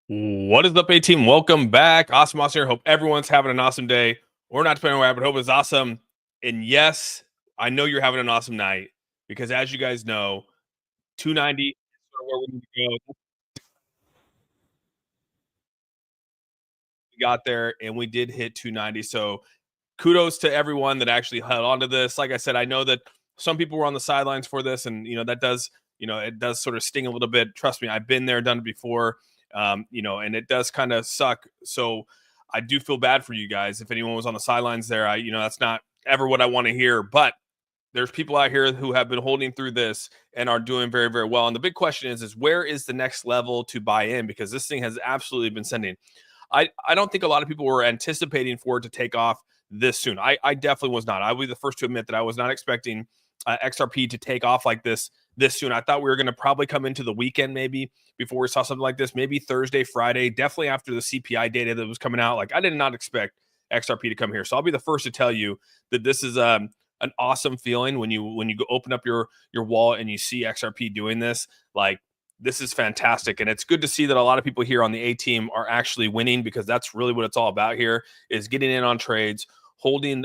What is up, A team? Welcome back. Awesome here. Hope everyone's having an awesome day, or not depending on where, but hope it's awesome. And yes, I know you're having an awesome night because, as you guys know, 290 is sort of where we need to go. We got there and we did hit 290. So kudos to everyone that actually held on to this. Like I said, I know that some people were on the sidelines for this, and that does, it does sort of sting a little bit. Trust me, I've been there, done it before. And it does kind of suck. So I do feel bad for you guys. If anyone was on the sidelines there, that's not ever what I want to hear. But there's people out here who have been holding through this and are doing very, very well. And the big question is where is the next level to buy in? Because this thing has absolutely been sending. I don't think a lot of people were anticipating for it to take off this soon. I definitely was not. I will be the first to admit that I was not expecting XRP to take off like this soon. I thought we were going to probably come into the weekend maybe before we saw something like this, maybe Thursday, Friday, definitely after the CPI data that was coming out. Like I did not expect XRP to come here. So I'll be the first to tell you that this is an awesome feeling when you go open up your wallet and you see XRP doing this. Like this is fantastic, and it's good to see that a lot of people here on the A team are actually winning, because that's really what it's all about here, is getting in on trades, holding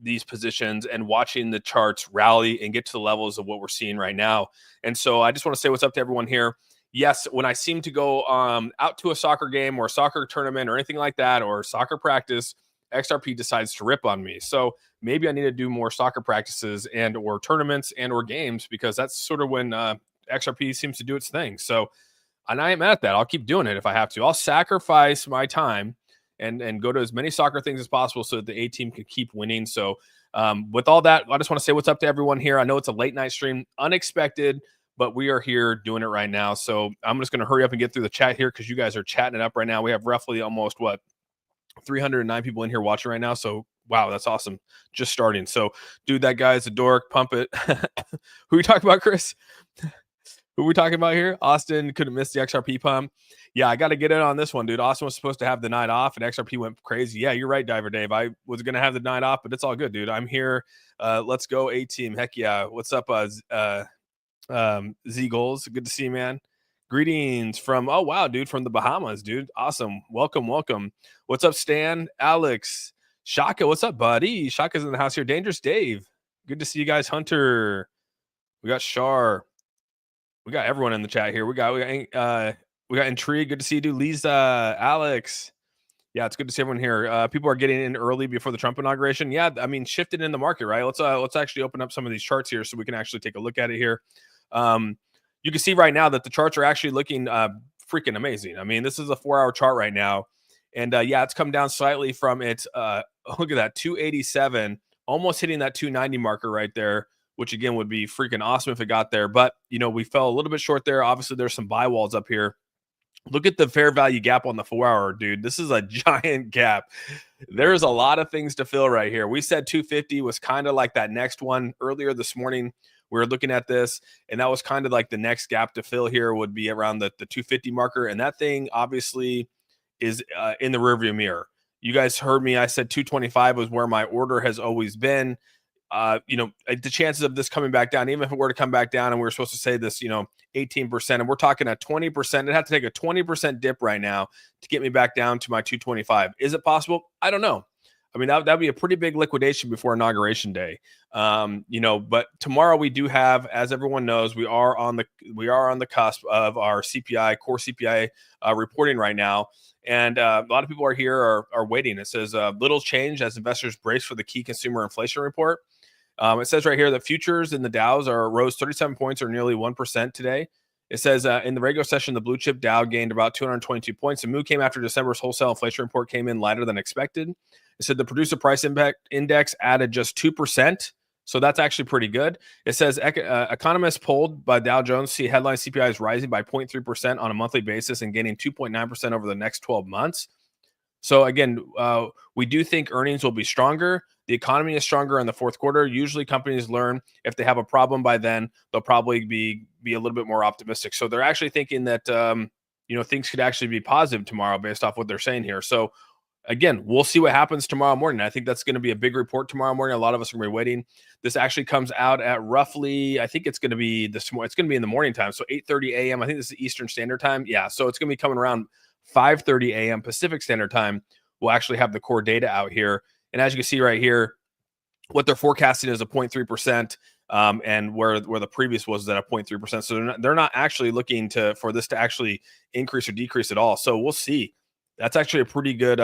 these positions, and watching the charts rally and get to the levels of what we're seeing right now. And so I just want to say what's up to everyone here. Yes, when I seem to go out to a soccer game or a soccer tournament or anything like that, or soccer practice, XRP decides to rip on me. So maybe I need to do more soccer practices and or tournaments and or games, because that's sort of when XRP seems to do its thing. So, and I ain't mad at that. I'll keep doing it if I have to. I'll sacrifice my time and go to as many soccer things as possible so that the A team can keep winning. So, with all that, I just want to say what's up to everyone here. I know it's a late night stream, unexpected, but we are here doing it right now. So I'm just going to hurry up and get through the chat here, because you guys are chatting it up right now. We have roughly almost 309 people in here watching right now. So wow, that's awesome. Just starting. So dude, that guy's a dork. Pump it. Who are you talking about, Chris? Who are we talking about here? Austin couldn't miss the XRP pump. Yeah, I got to get in on this one, dude. Austin was supposed to have the night off, and XRP went crazy. Yeah, you're right, Diver Dave. I was going to have the night off, but it's all good, dude. I'm here. Let's go, A team. Heck yeah. What's up, Z Goals? Good to see you, man. Greetings from, oh, wow, dude, from the Bahamas, dude. Awesome. Welcome, welcome. What's up, Stan? Alex? Shaka, what's up, buddy? Shaka's in the house here. Dangerous Dave. Good to see you guys. Hunter. We got Shar. We got everyone in the chat here. We got Intrigue. Good to see you, dude. Lisa, Alex. Yeah, it's good to see everyone here. People are getting in early before the Trump inauguration. Yeah, I mean, shifted in the market, right? Let's actually open up some of these charts here so we can actually take a look at it here. You can see right now that the charts are actually looking freaking amazing. I mean, this is a 4-hour chart right now, and yeah, it's come down slightly from its look at that 287, almost hitting that 290 marker right there, which again would be freaking awesome if it got there. But we fell a little bit short there. Obviously, there's some buy walls up here. Look at the fair value gap on the 4-hour, dude. This is a giant gap. There's a lot of things to fill right here. We said 250 was kind of like that next one earlier this morning. We were looking at this, and that was kind of like the next gap to fill here would be around the 250 marker. And that thing obviously is in the rearview mirror. You guys heard me. I said 225 was where my order has always been. The chances of this coming back down, even if it were to come back down and we were supposed to say this, 18%, and we're talking at 20%, it'd have to take a 20% dip right now to get me back down to my 225. Is it possible? I don't know. I mean, that'd be a pretty big liquidation before Inauguration Day. But tomorrow we do have, as everyone knows, we are on the cusp of our CPI, core CPI reporting right now. And a lot of people are waiting. It says little change as investors brace for the key consumer inflation report. It says right here that futures in the Dows rose 37 points, or nearly 1% today. It says in the regular session, the blue chip Dow gained about 222 points. The move came after December's wholesale inflation report came in lighter than expected. It said the producer price index added just 2%. So that's actually pretty good. It says economists polled by Dow Jones see headline CPI is rising by 0.3% on a monthly basis and gaining 2.9% over the next 12 months. So again, we do think earnings will be stronger. The economy is stronger in the fourth quarter. Usually companies learn if they have a problem by then, they'll probably be a little bit more optimistic. So they're actually thinking that, things could actually be positive tomorrow based off what they're saying here. So again, we'll see what happens tomorrow morning. I think that's going to be a big report tomorrow morning. A lot of us are going to be waiting. This actually comes out at roughly, I think it's going to be this morning. It's going to be in the morning time. So 8:30 a.m. I think this is Eastern Standard Time. Yeah. So it's going to be coming around 5:30 a.m. Pacific Standard Time, we'll actually have the core data out here. And as you can see right here, what they're forecasting is a 0.3%, and where the previous was at a 0.3%. So they're not actually looking for this to actually increase or decrease at all. So we'll see. That's actually a pretty good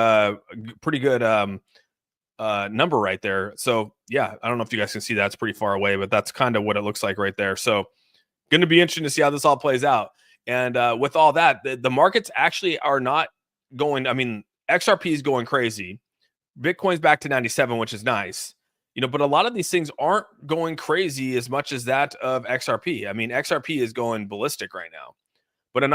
number right there. So yeah, I don't know if you guys can see that. It's pretty far away, but that's kind of what it looks like right there. So going to be interesting to see how this all plays out. And with all that, the markets actually are not going. I mean, XRP is going crazy. Bitcoin's back to 97, which is nice. But a lot of these things aren't going crazy as much as that of XRP. I mean, XRP is going ballistic right now. But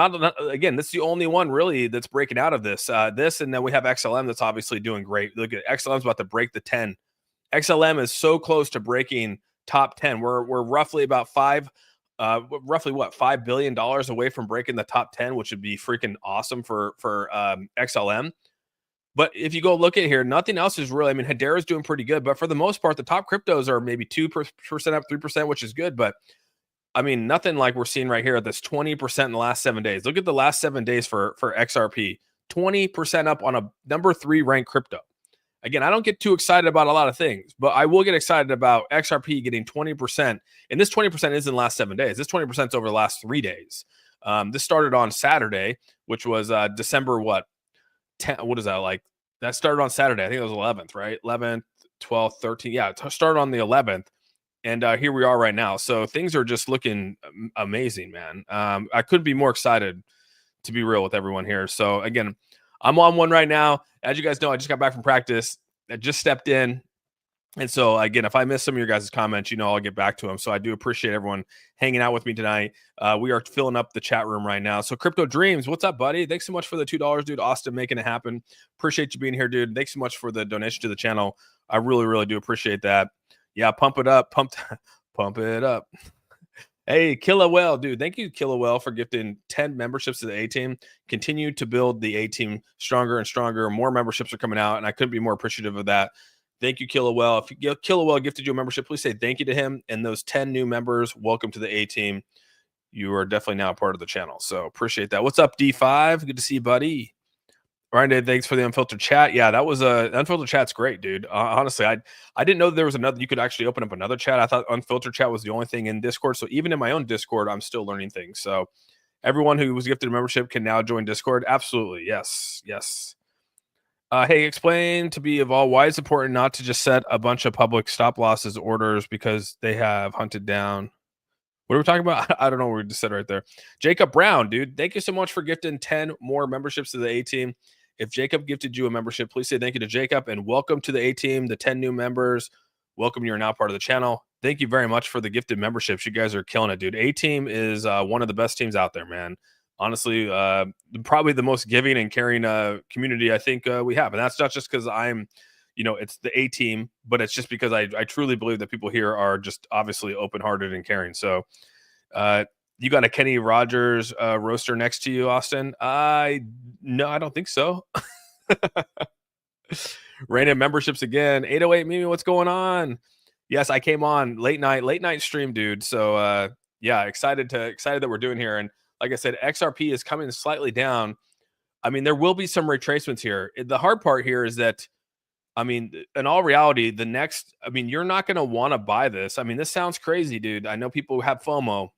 again, this is the only one really that's breaking out of this. And then we have XLM that's obviously doing great. Look at XLM's about to break the 10. XLM is so close to breaking top 10. We're roughly about $5 billion away from breaking the top 10, which would be freaking awesome for XLM. But if you go look at here, nothing else is really. I mean, Hedera's doing pretty good, but for the most part, the top cryptos are maybe 2% up, 3%, which is good. But I mean, nothing like we're seeing right here at this 20% in the last 7 days. Look at the last 7 days for XRP, 20% up on a number 3 ranked crypto. Again, I don't get too excited about a lot of things, but I will get excited about XRP getting 20%. And this 20% isn't the last 7 days. This 20% is over the last 3 days. This started on Saturday, which was December 10, what is that like? That started on Saturday. I think it was 11th, right? 11th, 12th, 13th. Yeah, it started on the 11th. And here we are right now. So things are just looking amazing, man. I couldn't be more excited, to be real with everyone here. So again, I'm on one right now. As you guys know, I just got back from practice. I just stepped in. And so, again, if I miss some of your guys' comments, I'll get back to them. So I do appreciate everyone hanging out with me tonight. We are filling up the chat room right now. So Crypto Dreams, what's up, buddy? Thanks so much for the $2, dude. Austin making it happen. Appreciate you being here, dude. Thanks so much for the donation to the channel. I really, really do appreciate that. Yeah, pump it up. Pump it up. Hey, Killawell, dude. Thank you, Killawell, for gifting 10 memberships to the A-Team. Continue to build the A-Team stronger and stronger. More memberships are coming out, and I couldn't be more appreciative of that. Thank you, Killawell. If Killawell gifted you a membership, please say thank you to him. And those 10 new members, welcome to the A-Team. You are definitely now a part of the channel. So appreciate that. What's up, D5? Good to see you, buddy. Ryan Dave, thanks for the unfiltered chat. Yeah, that was unfiltered chat's great, dude. Honestly, I didn't know there was another. You could actually open up another chat. I thought unfiltered chat was the only thing in Discord. So even in my own Discord, I'm still learning things. So everyone who was gifted a membership can now join Discord. Absolutely, yes. Hey, explain to be Evolve why it's important not to just set a bunch of public stop losses orders because they have hunted down. What are we talking about? I don't know what we just said right there. Jacob Brown, dude, thank you so much for gifting 10 more memberships to the A-Team. If Jacob gifted you a membership, please say thank you to Jacob and welcome to the A-Team, the 10 new members. Welcome, you're now part of the channel. Thank you very much for the gifted memberships. You guys are killing it, dude. A-Team is one of the best teams out there, man. Honestly, probably the most giving and caring community I think we have. And that's not just because I'm, it's the A-Team, but it's just because I truly believe that people here are just obviously open-hearted and caring. So you got a Kenny Rogers roaster next to you, Austin? No, I don't think so. Random memberships again. 808 Mimi, what's going on? Yes, I came on late night stream, dude. So yeah, excited that we're doing here. And like I said, XRP is coming slightly down. I mean, there will be some retracements here. The hard part here is that, I mean, in all reality, you're not going to want to buy this. I mean, this sounds crazy, dude. I know people have FOMO,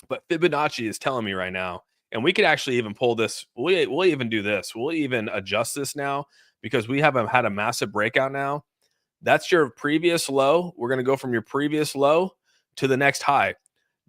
but Fibonacci is telling me right now, and we could actually even pull this. We'll even do this. We'll even adjust this now because we haven't had a massive breakout now. That's your previous low. We're going to go from your previous low to the next high.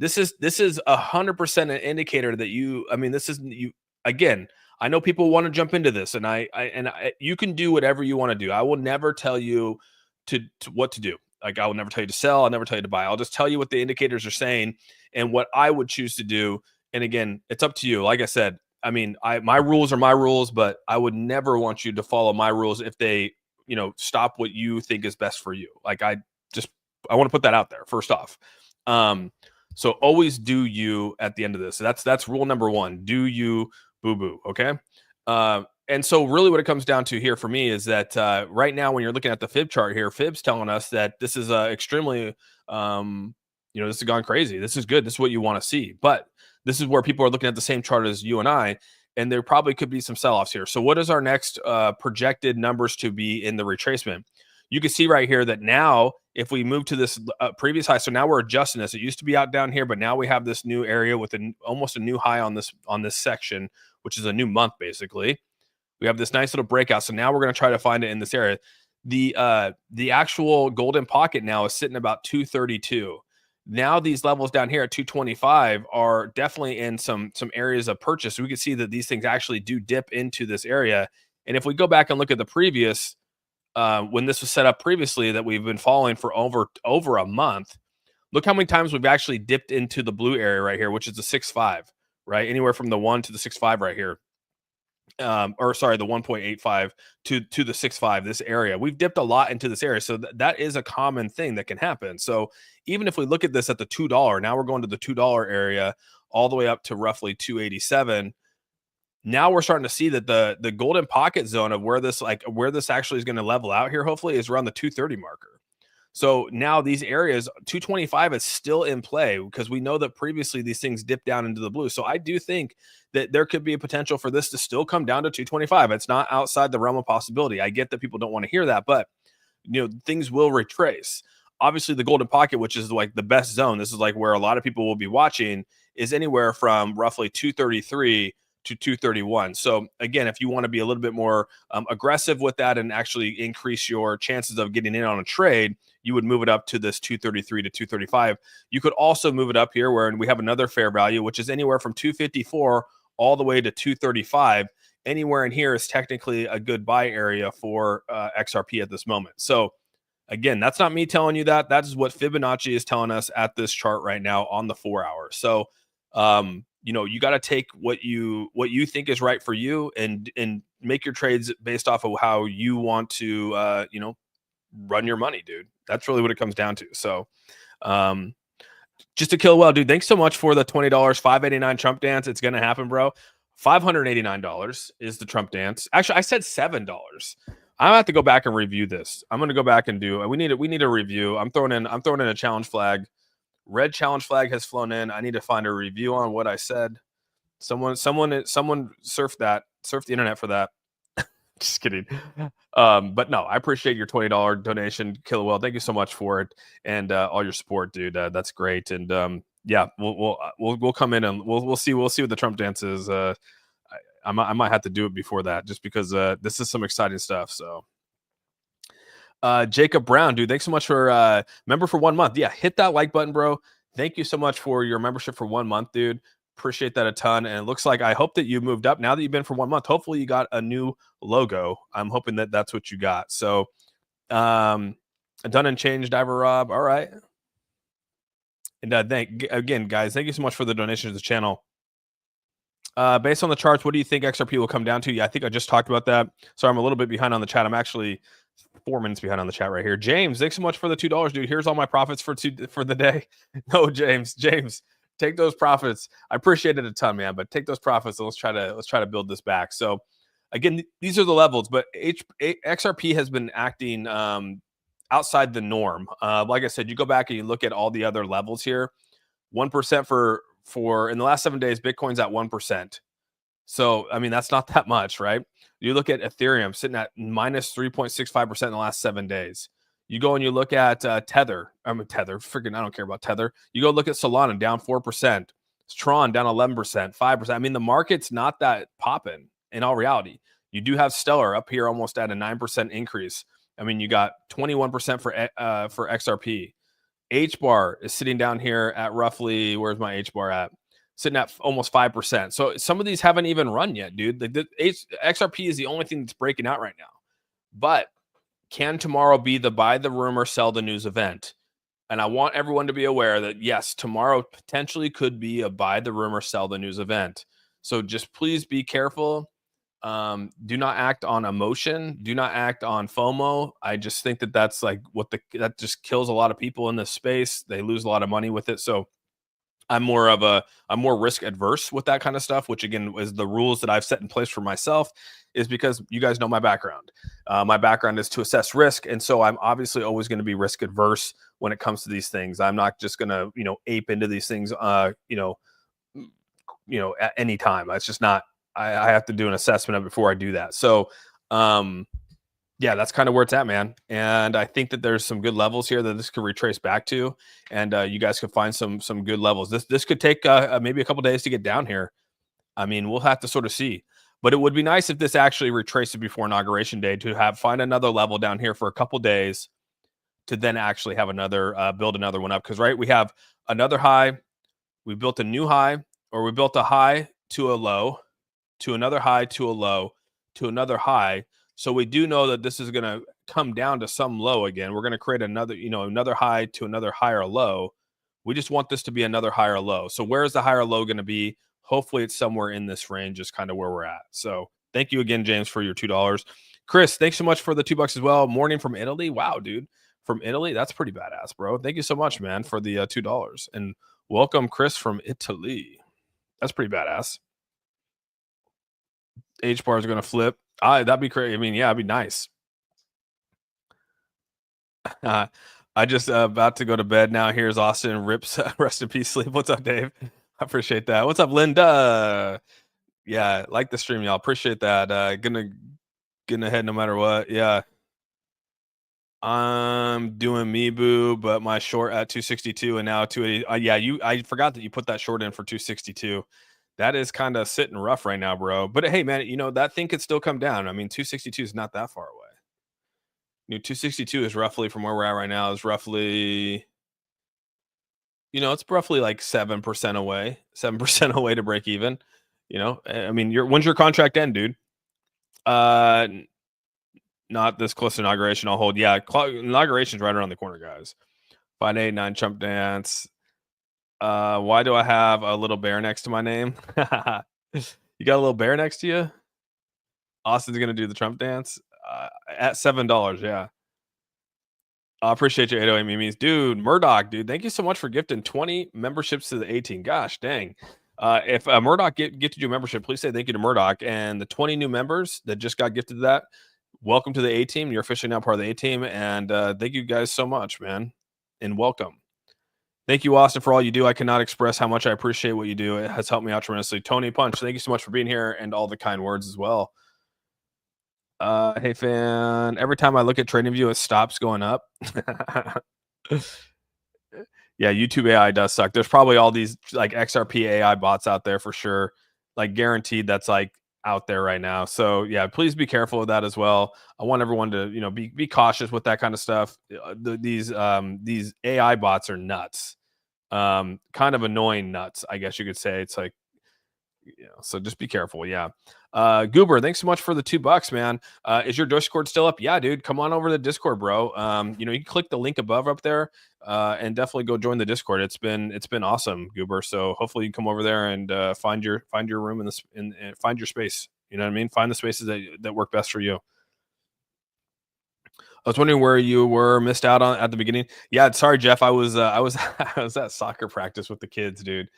This is 100% an indicator that this isn't you. Again, I know people want to jump into this, and you can do whatever you want to do. I will never tell you to what to do. Like, I will never tell you to sell. I'll never tell you to buy. I'll just tell you what the indicators are saying and what I would choose to do. And again, it's up to you. Like I said, I mean, my rules are my rules, but I would never want you to follow my rules if they, stop what you think is best for you. Like, I want to put that out there first off. So always do you at the end of this. So that's rule number one. Do you, boo-boo, okay? And so really what it comes down to here for me is that right now when you're looking at the Fib chart here, Fib's telling us that this is extremely, this has gone crazy. This is good. This is what you want to see. But this is where people are looking at the same chart as you and I, and there probably could be some sell-offs here. So what is our next projected numbers to be in the retracement? You can see right here that now if we move to this previous high, so now we're adjusting this. It used to be out down here, but now we have this new area with almost a new high on this section, which is a new month basically. We have this nice little breakout. So now we're going to try to find it in this area. The actual golden pocket now is sitting about 232. Now these levels down here at 225 are definitely in some areas of purchase. So we can see that these things actually do dip into this area. And if we go back and look at the previous, when this was set up previously that we've been following for over a month, look how many times we've actually dipped into the blue area right here, which is the 6.5, right? Anywhere from the 1 to the 6.5 right here. Or sorry, the 1.85 to the 6.5, this area. We've dipped a lot into this area. So that is a common thing that can happen. So even if we look at this at the $2, now we're going to the $2 area all the way up to roughly 287. Now we're starting to see that the golden pocket zone of where this actually is going to level out here, hopefully, is around the 230 marker. So now these areas, 225 is still in play because we know that previously these things dipped down into the blue. So I do think that there could be a potential for this to still come down to 225. It's not outside the realm of possibility. I get that people don't want to hear that, but things will retrace. Obviously, the golden pocket, which is like the best zone, this is like where a lot of people will be watching, is anywhere from roughly 233 to 231. So again, if you want to be a little bit more aggressive with that and actually increase your chances of getting in on a trade, you would move it up to this 233 to 235. You could also move it up here where we have another fair value, which is anywhere from 254 all the way to 235. Anywhere in here is technically a good buy area for XRP at this moment. So again, that's not me telling you that. That is what Fibonacci is telling us at this chart right now on the 4 hour. So you got to take what you think is right for you and make your trades based off of how you want to run your money, dude. That's really what it comes down to. So just to kill well, dude, thanks so much for the $20 $5.89 Trump dance. It's gonna happen, bro. $589 is the Trump dance. Actually, I said $7. I have to go back and review this. I'm gonna go back and we need a review. I'm throwing in a challenge flag. Red challenge flag has flown in. I need to find a review on what I said. Someone surf the internet for that. Just kidding. But no, I appreciate your $20 donation, Killwell. Thank you so much for it and all your support, dude. That's great. And yeah, we'll come in and we'll see what the Trump dance is. I might have to do it before that just because this is some exciting stuff. So Jacob Brown, dude, thanks so much for member for 1 month. Yeah, hit that like button, bro. Thank you so much for your membership for 1 month, dude. Appreciate that a ton. And it looks like I hope that you moved up now that you've been for 1 month. Hopefully you got a new logo. I'm hoping that that's what you got. So done and changed, Diver Rob. All right. And again, guys, thank you so much for the donation to the channel. Based on the charts, what do you think XRP will come down to? Yeah, I think I just talked about that. Sorry, I'm a little bit behind on the chat. I'm actually 4 minutes behind on the chat right here. James, thanks so much for the $2, dude. Here's all my profits for the day. No, James, take those profits. I appreciate it a ton, man. But take those profits and let's try to build this back. So again, these are the levels, but XRP has been acting outside the norm. Like I said, you go back and you look at all the other levels here. 1% for in the last 7 days, Bitcoin's at 1%. So I mean, that's not that much, right? You look at Ethereum sitting at minus 3.65% in the last 7 days. You go and you look at Tether. I don't care about Tether. You go look at Solana down 4%. Tron down 11%, 5%. I mean, the market's not that popping in all reality. You do have Stellar up here almost at a 9% increase. I mean, you got 21% for XRP. H-bar is sitting down here at roughly, where's my H-bar at? Sitting at almost 5%. So some of these haven't even run yet, dude. The XRP is the only thing that's breaking out right now. But can tomorrow be the buy the rumor, sell the news event? And I want everyone to be aware that, yes, tomorrow potentially could be a buy the rumor, sell the news event. So just please be careful. Do not act on emotion. Do not act on FOMO. I just think that that's like that just kills a lot of people in this space. They lose a lot of money with it. So I'm more risk adverse with that kind of stuff, which again is the rules that I've set in place for myself, is because you guys know my background. My background is to assess risk. And so I'm obviously always going to be risk adverse when it comes to these things. I'm not just going to, ape into these things, at any time. That's just not I have to do an assessment of it before I do that. So, yeah, that's kind of where it's at, man. And I think that there's some good levels here that this could retrace back to, and you guys could find some good levels. This could take maybe a couple days to get down here. I mean, we'll have to sort of see. But it would be nice if this actually retraces before inauguration day to find another level down here for a couple days to then actually have another build another one up. Because right, we have another high, we built a new high, or we built a high to a low, to another high, to a low, to another high. So we do know that this is going to come down to some low again. We're going to create another, another high to another higher low. We just want this to be another higher low. So where is the higher low going to be? Hopefully it's somewhere in this range is kind of where we're at. So thank you again, James, for your $2. Chris, thanks so much for the $2 as well. Morning from Italy. Wow, dude. From Italy. That's pretty badass, bro. Thank you so much, man, for the $2. And welcome, Chris, from Italy. That's pretty badass. H bar is going to flip. That'd be great. I mean, yeah, it'd be nice. I just about to go to bed now. Here's Austin. Rips. Rest in peace, sleep. What's up, Dave? I appreciate that. What's up, Linda? Yeah, like the stream, y'all. Appreciate that. Gonna get ahead no matter what. Yeah. I'm doing me boo, but my short at 262 and now 280. Yeah, I forgot that you put that short in for 262. That is kind of sitting rough right now, bro. But hey, man, that thing could still come down. I mean, 262 is not that far away. 262 is roughly from where we're at right now is roughly, it's roughly like 7% away, 7% away to break even. I mean, when's your contract end, dude? Not this close to inauguration. I'll hold. Yeah, inauguration's right around the corner, guys. 589 Trump dance. Why do I have a little bear next to my name? You got a little bear next to you? Austin's gonna do the Trump dance at $7. Yeah. I appreciate you, 808 Mimis. Dude, Murdoch, dude, thank you so much for gifting 20 memberships to the 18. Gosh, dang. If Murdoch gifted you a membership, please say thank you to Murdoch. And the 20 new members that just got gifted that, welcome to the A team. You're officially now part of the A team. And thank you guys so much, man. And welcome. Thank you, Austin, for all you do. I cannot express how much I appreciate what you do. It has helped me out tremendously. Tony Punch, thank you so much for being here and all the kind words as well. Hey, fan. Every time I look at TradingView, it stops going up. Yeah, YouTube AI does suck. There's probably all these like XRP AI bots out there for sure. Like guaranteed that's like out there right now. So yeah, please be careful of that as well. I want everyone to, be cautious with that kind of stuff. These AI bots are nuts. Kind of annoying nuts, I guess you could say. It's like, so just be careful. Yeah. Goober, thanks so much for the $2, man. Is your Discord still up? Yeah, dude, come on over to the Discord, bro. You can click the link above up there, and definitely go join the Discord. It's been awesome, Goober. So hopefully you can come over there and find your room and find your space. You know what I mean? Find the spaces that work best for you. I was wondering where you were missed out on at the beginning. Yeah, sorry, Jeff. I was I was at soccer practice with the kids, dude.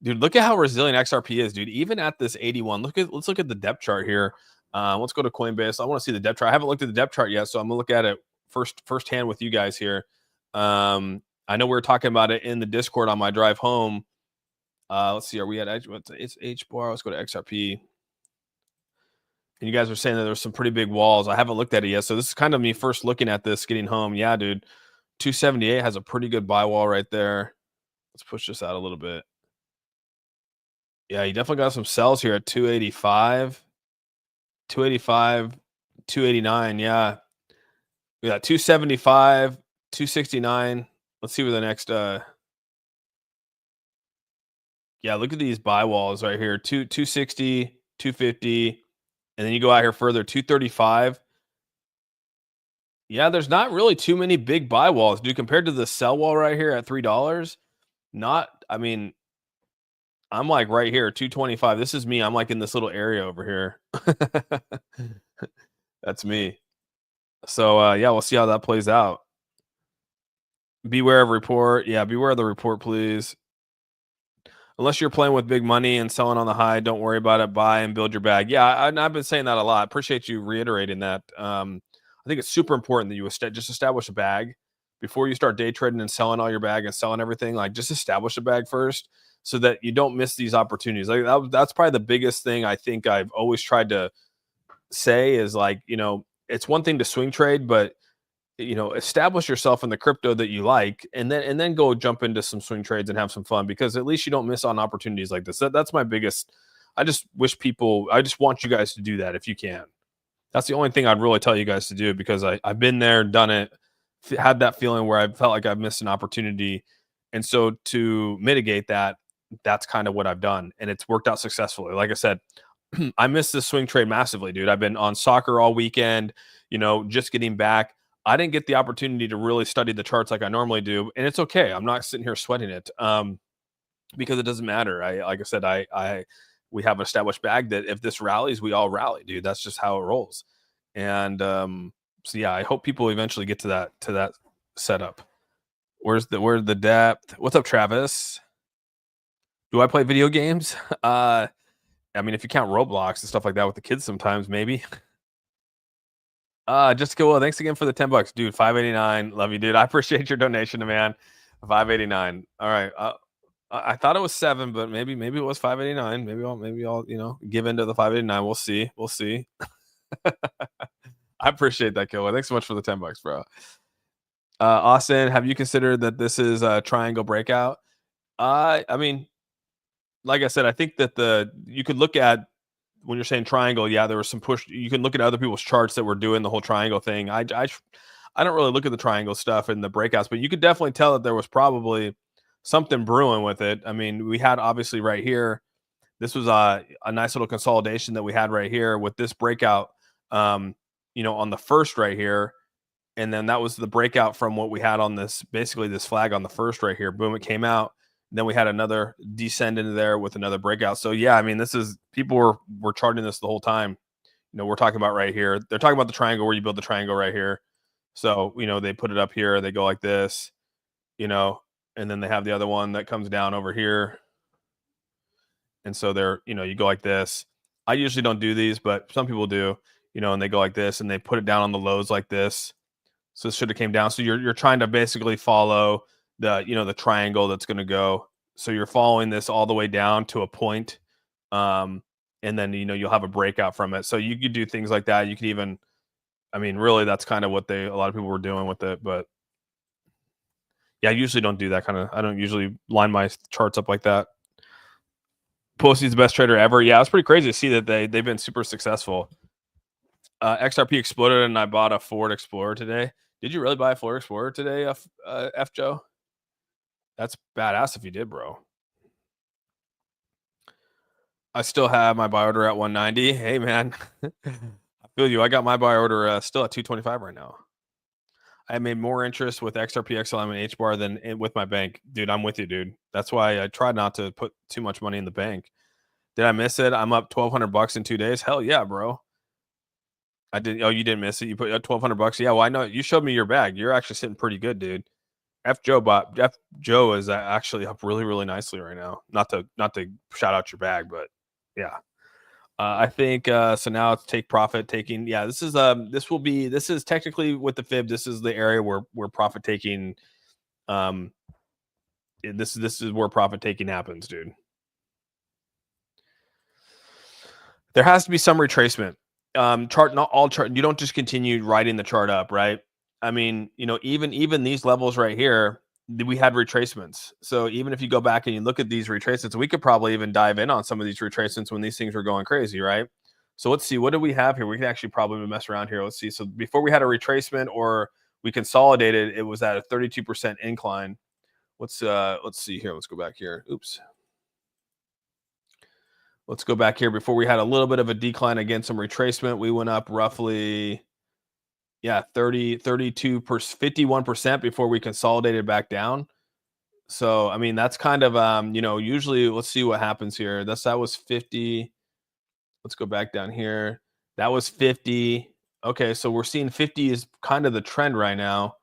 Dude, look at how resilient XRP is, dude. Even at this 81, let's look at the depth chart here. Let's go to Coinbase. I want to see the depth chart. I haven't looked at the depth chart yet, so I'm gonna look at it firsthand with you guys here. I know we were talking about it in the Discord on my drive home. Let's see. Are we at it's H bar? Let's go to XRP. And you guys were saying that there's some pretty big walls. I haven't looked at it yet, so this is kind of me first looking at this, getting home. Yeah, dude. 278 has a pretty good buy wall right there. Let's push this out a little bit. Yeah, you definitely got some sells here at 285, 285, 289. Yeah. We got 275, 269. Let's see where the next yeah, look at these buy walls right here. 260, 250, and then you go out here further, 235. Yeah, there's not really too many big buy walls, dude, compared to the sell wall right here at $3. I'm like right here, 225. This is me. I'm like in this little area over here. That's me. So yeah, we'll see how that plays out. Beware of report. Yeah, beware of the report, please. Unless you're playing with big money and selling on the high, don't worry about it. Buy and build your bag. Yeah, I've been saying that a lot. Appreciate you reiterating that. I think it's super important that you just establish a bag before you start day trading and selling all your bag and selling everything. Like, just establish a bag first. so that you don't miss these opportunities. Like that's probably the biggest thing I think I've always tried to say is like, it's one thing to swing trade, but establish yourself in the crypto that you like, and then go jump into some swing trades and have some fun, because at least you don't miss on opportunities like this. That's my biggest. I just want you guys to do that if you can. That's the only thing I'd really tell you guys to do, because I've been there, done it, had that feeling where I felt like I've missed an opportunity. And so to mitigate that, that's kind of what I've done. And it's worked out successfully. Like I said, I missed this swing trade massively, dude. I've been on soccer all weekend, just getting back. I didn't get the opportunity to really study the charts like I normally do. And it's okay. I'm not sitting here sweating it. Because it doesn't matter. Like I said, we have an established bag that if this rallies, we all rally, dude. That's just how it rolls. And so yeah, I hope people eventually get to that setup. Where's the depth? What's up, Travis? Do I play video games? I mean, if you count Roblox and stuff like that with the kids, sometimes maybe. Jessica, well, thanks again for the $10, dude. $5.89. Love you, dude. I appreciate your donation, man. $5.89. All right. I thought it was 7, but maybe it was $5.89. Maybe I'll give into the $5.89. We'll see. I appreciate that, Killer. Thanks so much for the $10, bro. Austin, have you considered that this is a triangle breakout? I mean, like I said, I think that you could look at, when you're saying triangle, yeah, there was some push. You can look at other people's charts that were doing the whole triangle thing. I don't really look at the triangle stuff and the breakouts, but you could definitely tell that there was probably something brewing with it. I mean, we had obviously right here, this was a nice little consolidation that we had right here with this breakout, on the first right here. And then that was the breakout from what we had on this, basically this flag on the first right here. Boom, it came out. Then we had another descend into there with another breakout. So yeah, I mean, people were charting this the whole time. We're talking about right here. They're talking about the triangle where you build the triangle right here. So, they put it up here, they go like this, and then they have the other one that comes down over here. And so you go like this. I usually don't do these, but some people do, and they go like this and they put it down on the lows like this. So it should have came down. So you're trying to basically follow the triangle that's going to go. So you're following this all the way down to a point. And then, you'll have a breakout from it. So you could do things like that. You could even, I mean, really, that's kind of what a lot of people were doing with it. But yeah, I usually don't do that I don't usually line my charts up like that. Postie's the best trader ever. Yeah, it's pretty crazy to see that they've been super successful. XRP exploded and I bought a Ford Explorer today. Did you really buy a Ford Explorer today, F Joe? That's badass if you did, bro. I still have my buy order at 190. Hey, man. I feel you. I got my buy order still at 225 right now. I made more interest with XRP, XLM, and HBAR than with my bank. Dude, I'm with you, dude. That's why I tried not to put too much money in the bank. Did I miss it? I'm up $1,200 in 2 days. Hell yeah, bro. I did. Oh, you didn't miss it. You put $1,200. Yeah, well, I know you showed me your bag. You're actually sitting pretty good, dude. F Joe is actually up really, really nicely right now. Not to shout out your bag, but yeah. I think so now it's take profit taking. Yeah, this is technically with the fib. This is the area where profit taking. This is where profit taking happens, dude. There has to be some retracement. Chart, not all chart. You don't just continue writing the chart up, right? I mean, even these levels right here, we had retracements. So even if you go back and you look at these retracements, we could probably even dive in on some of these retracements when these things were going crazy, right? So let's see, what do we have here? We can actually probably mess around here. Let's see. So before we had a retracement or we consolidated, it was at a 32% incline. Let's see here. Let's go back here. Oops. Let's go back here. Before we had a little bit of a decline, again, some retracement. We went up roughly, 32%, 51% before we consolidated back down. So, I mean, that's kind of, usually let's see what happens here. That was 50. Let's go back down here. That was 50. Okay. So we're seeing 50 is kind of the trend right now.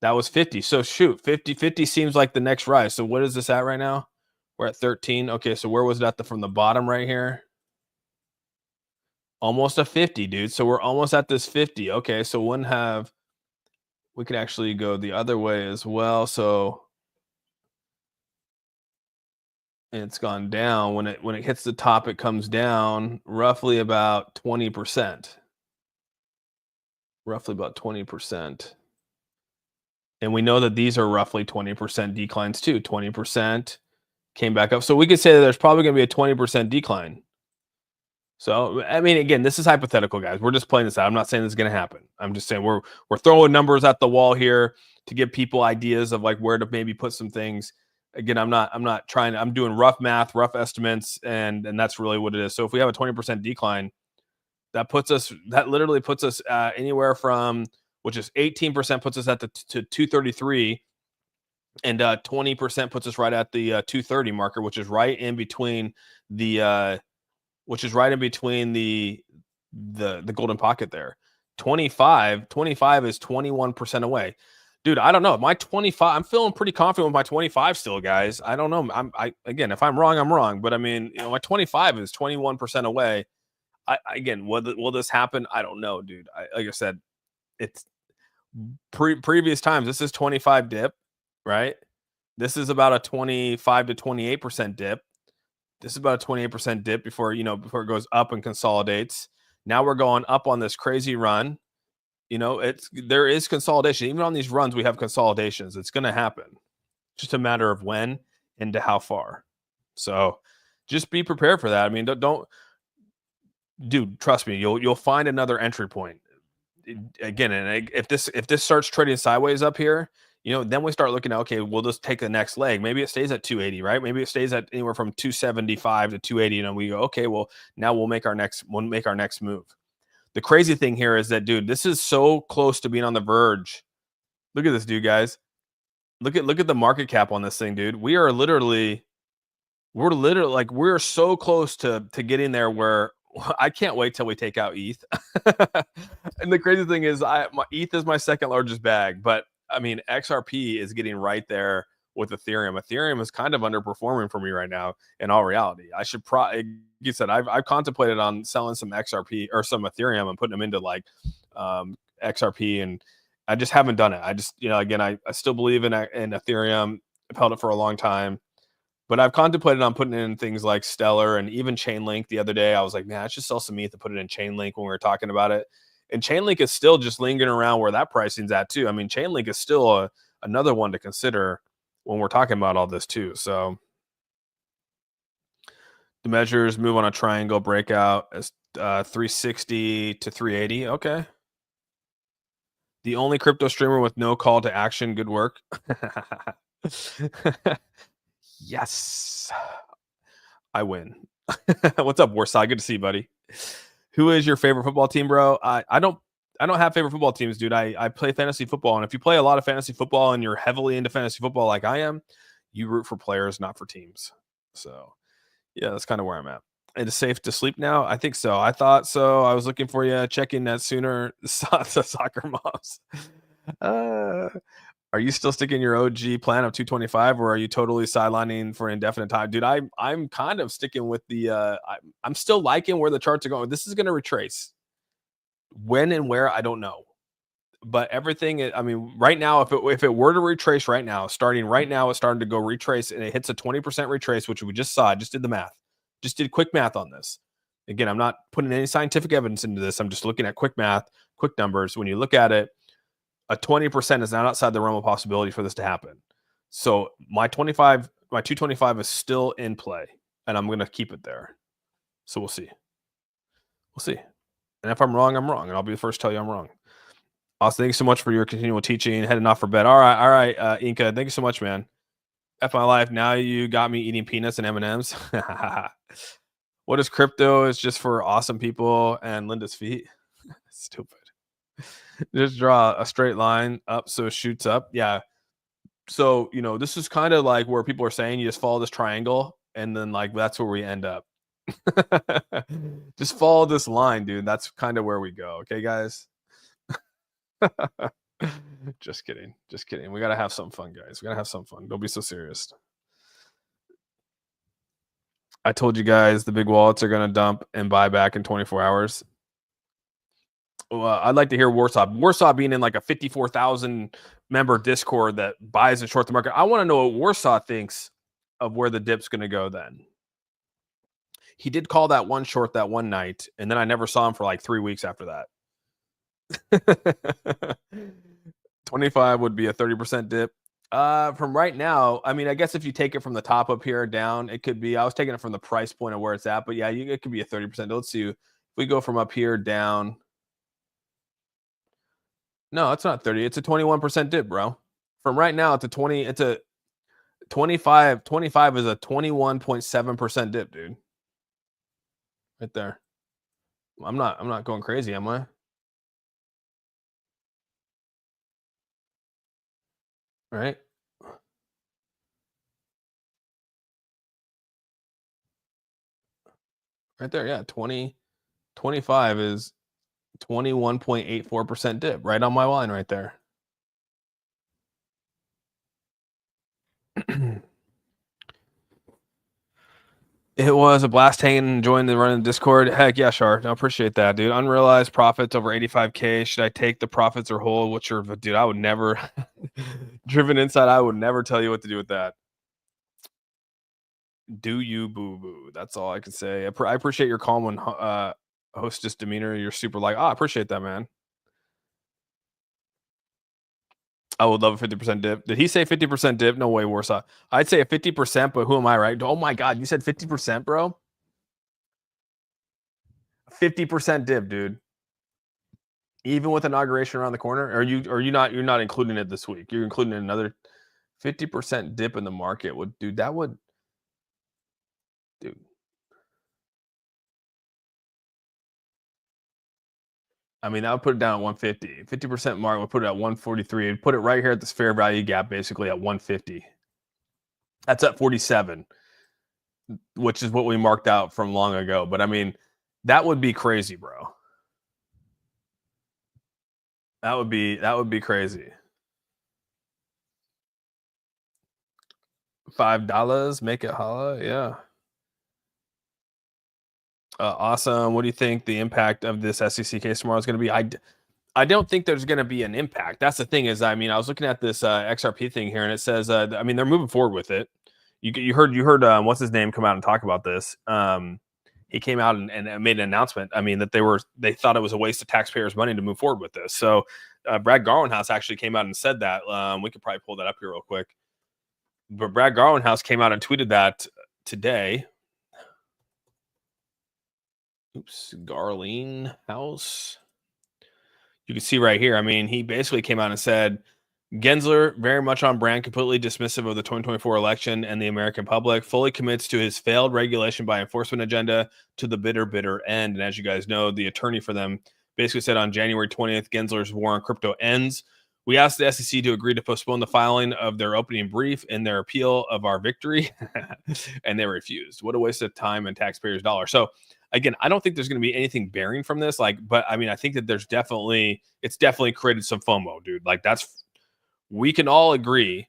That was 50. So shoot, 50 seems like the next rise. So what is this at right now? We're at 13. Okay. So where was that from the bottom right here? Almost a 50, dude. So we're almost at this 50. Okay, so we could actually go the other way as well. So and it's gone down. When it hits the top, it comes down roughly about 20%. Roughly about 20%. And we know that these are roughly 20% declines too. 20% came back up. So we could say that there's probably going to be a 20% decline. So, I mean, again, this is hypothetical, guys. We're just playing this out. I'm not saying this is going to happen. I'm just saying we're throwing numbers at the wall here to give people ideas of like where to maybe put some things. Again, I'm not trying. I'm doing rough math, rough estimates, and that's really what it is. So if we have a 20% decline, that literally puts us anywhere from, which is 18% puts us at the to 233, and 20% puts us right at the 230 marker, which is right in between the the golden pocket there. 25 is 21% away. Dude, I don't know. My 25, I'm feeling pretty confident with my 25 still, guys. I don't know. Again, if I'm wrong, I'm wrong. But I mean, my 25 is 21% away. Again, will this happen? I don't know, dude. Like I said, it's previous times. This is 25 dip, right? This is about a 25 to 28% dip. This is about a 28% dip before it goes up and consolidates. Now we're going up on this crazy run. There is consolidation. Even on these runs, we have consolidations. It's going to happen. Just a matter of when and to how far. So just be prepared for that. I mean, don't dude, trust me, you'll find another entry point. Again, and if this starts trading sideways up here, then we start looking at, okay, we'll just take the next leg. Maybe it stays at 280, right? Maybe it stays at anywhere from 275 to 280, and we go, okay, well, now we'll make our next move. The crazy thing here is that, dude, this is so close to being on the verge. Look at this, dude, guys. Look at the market cap on this thing, dude. We're literally like, we're so close to getting there where I can't wait till we take out ETH. And the crazy thing is, my ETH is my second largest bag, but I mean, XRP is getting right there with Ethereum. Ethereum is kind of underperforming for me right now. In all reality, I should probably, you said, I've contemplated on selling some XRP or some Ethereum and putting them into like XRP, and I just haven't done it. I just, again, I still believe in Ethereum. I've held it for a long time. But I've contemplated on putting in things like Stellar and even Chainlink. The other day, I was like, man, I should sell some ETH to put it in Chainlink when we were talking about it. And Chainlink is still just lingering around where that pricing's at too. I mean, Chainlink is still another one to consider when we're talking about all this too. So the measures move on a triangle breakout as 360 to 380. Okay. The only crypto streamer with no call to action. Good work. Yes, I win. What's up, Warsaw? Good to see you, buddy. Who is your favorite football team, bro? I don't have favorite football teams, dude. I play fantasy football, and if you play a lot of fantasy football and you're heavily into fantasy football like I am, you root for players, not for teams. So, yeah, that's kind of where I'm at. It is safe to sleep now? I think so. I thought so. I was looking for you, checking that sooner. Soccer moms. Are you still sticking your OG plan of 225, or are you totally sidelining for an indefinite time? Dude, I'm kind of sticking with the I'm still liking where the charts are going. This is going to retrace. When and where, I don't know. But everything, I mean, right now, if it were to retrace right now, starting right now, it's starting to go retrace, and it hits a 20% retrace, which we just saw. I just did the math. Just did quick math on this. Again, I'm not putting any scientific evidence into this. I'm just looking at quick math, quick numbers. When you look at it, a 20% is not outside the realm of possibility for this to happen. So my 225 is still in play, and I'm going to keep it there. So we'll see. We'll see. And if I'm wrong, I'm wrong, and I'll be the first to tell you I'm wrong. Austin, thanks so much for your continual teaching. Heading off for bed. All right, Inca, thank you so much, man. F my life. Now you got me eating peanuts and M&Ms. What is crypto? Is just for awesome people and Linda's feet. Stupid. Just draw a straight line up so it shoots up. Yeah. So, this is kind of like where people are saying you just follow this triangle, and then like that's where we end up. Just follow this line, dude. That's kind of where we go. Okay, guys? Just kidding. Just kidding. We got to have some fun, guys. We got to have some fun. Don't be so serious. I told you guys the big wallets are going to dump and buy back in 24 hours. Well, I'd like to hear Warsaw being in like a 54,000 member Discord that buys and short the market. I want to know what Warsaw thinks of where the dip's going to go then. He did call that one short that one night, and then I never saw him for like 3 weeks after that. 25 would be a 30% dip. From right now, I mean, I guess if you take it from the top up here down, it could be. I was taking it from the price point of where it's at, but yeah, it could be a 30%. Let's see if we go from up here down. No, it's not 30. It's a 21% dip, bro. From right now, it's a 20. It's a 25. 25 is a 21.7% dip, dude. Right there. I'm not going crazy, am I? Right? Right there. Yeah, 25 is 21.84% dip right on my line right there. It was a blast hanging and enjoying the run in Discord. Heck yeah, Shar. I appreciate that, dude. Unrealized profits over 85K. Should I take the profits or hold? What's your, dude? I would never, Driven Insight, I would never tell you what to do with that. Do you boo boo? That's all I can say. I appreciate your calm and hostess demeanor. You're super like, I appreciate that, man. I would love a 50% dip. Did he say 50% dip? No way, Warsaw. I'd say a 50%, but who am I, right? Oh my God, you said 50%, bro? 50% dip, dude. Even with inauguration around the corner? Are you not, you're not including it this week? You're including another 50% dip in the market. Dude, that would, dude. I mean, that would put it down at 150. 50% mark would put it at 143. It'd put it right here at this fair value gap, basically at 150. That's at 47, which is what we marked out from long ago. But I mean, that would be crazy, bro. That would be crazy. $5, make it holla, yeah. Awesome. What do you think the impact of this SEC case tomorrow is going to be? I don't think there's going to be an impact. That's the thing is, I mean, I was looking at this XRP thing here, and it says, I mean, they're moving forward with it. You heard what's his name come out and talk about this. He came out and made an announcement. I mean, that they thought it was a waste of taxpayers' money to move forward with this. So Brad Garwenhouse actually came out and said that. We could probably pull that up here real quick. But Brad Garwenhouse came out and tweeted that today. Oops, Garlene House. You can see right here. I mean, he basically came out and said, Gensler, very much on brand, completely dismissive of the 2024 election and the American public, fully commits to his failed regulation by enforcement agenda to the bitter end. And as you guys know, the attorney for them basically said on January 20th, Gensler's war on crypto ends. We asked the SEC to agree to postpone the filing of their opening brief in their appeal of our victory, and they refused. What a waste of time and taxpayers' dollars. So again, I don't think there's going to be anything bearing from this. But I mean, I think that it's definitely created some FOMO, dude. We can all agree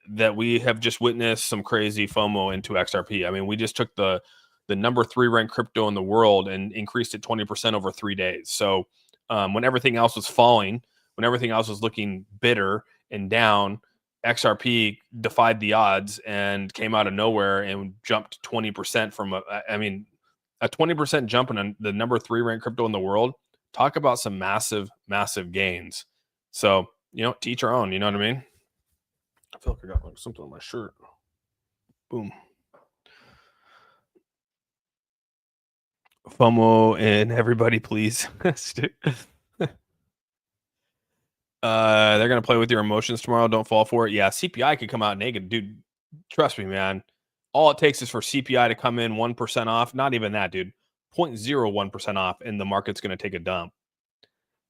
that we have just witnessed some crazy FOMO into XRP. I mean, we just took the number 3 ranked crypto in the world and increased it 20% over 3 days. So when everything else was falling, when everything else was looking bitter and down, XRP defied the odds and came out of nowhere and jumped 20% from a 20% jump in the number 3 ranked crypto in the world. Talk about some massive gains. So, to each our own, you know what I mean? I feel like I got something on my shirt. Boom. FOMO and everybody, please. They're gonna play with your emotions tomorrow. Don't fall for it. Yeah, CPI could come out negative, dude. Trust me, man. All it takes is for CPI to come in 1% off. Not even that, dude. 0.01% off, and the market's gonna take a dump.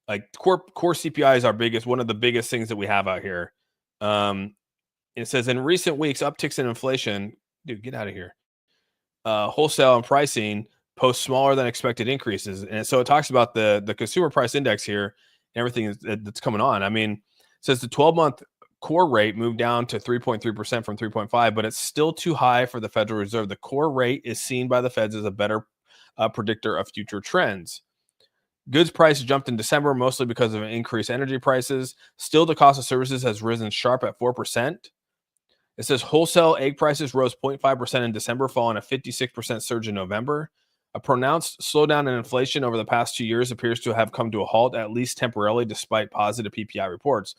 Like core CPI is one of the biggest things that we have out here. It says in recent weeks, upticks in inflation. Dude, get out of here. Wholesale and pricing post smaller than expected increases, and so it talks about the consumer price index here. Everything that's coming on. I mean, it says the 12-month core rate moved down to 3.3% from 3.5, but it's still too high for the Federal Reserve. The core rate is seen by the Feds as a better predictor of future trends. Goods prices jumped in December, mostly because of increased energy prices. Still, the cost of services has risen sharp at 4%. It says wholesale egg prices rose 0.5% in December, following a 56% surge in November. A pronounced slowdown in inflation over the past 2 years appears to have come to a halt, at least temporarily, despite positive PPI reports.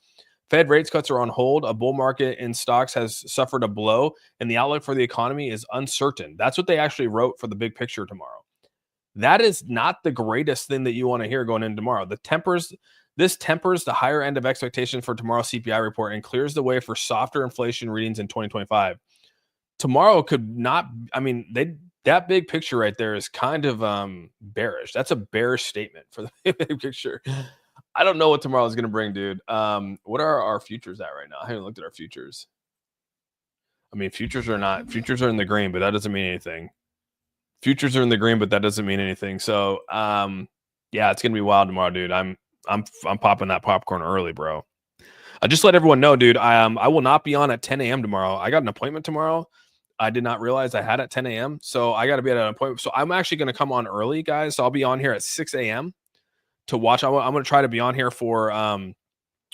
Fed rates cuts are on hold. A bull market in stocks has suffered a blow, and the outlook for the economy is uncertain. That's what they actually wrote for the big picture tomorrow. That is not the greatest thing that you want to hear going into tomorrow. This tempers the higher end of expectations for tomorrow's CPI report and clears the way for softer inflation readings in 2025. Tomorrow could not, I mean, that big picture right there is kind of bearish. That's a bearish statement for the big picture. I don't know what tomorrow is going to bring, dude. What are our futures at right now? I haven't looked at our futures. I mean, futures are in the green, but that doesn't mean anything. Futures are in the green, but that doesn't mean anything. So, yeah, it's going to be wild tomorrow, dude. I'm popping that popcorn early, bro. I just let everyone know, dude. I will not be on at 10 a.m. tomorrow. I got an appointment tomorrow. I did not realize I had at 10 a.m. So I got to be at an appointment. So I'm actually going to come on early, guys. So I'll be on here at 6 a.m. to watch. I'm going to try to be on here for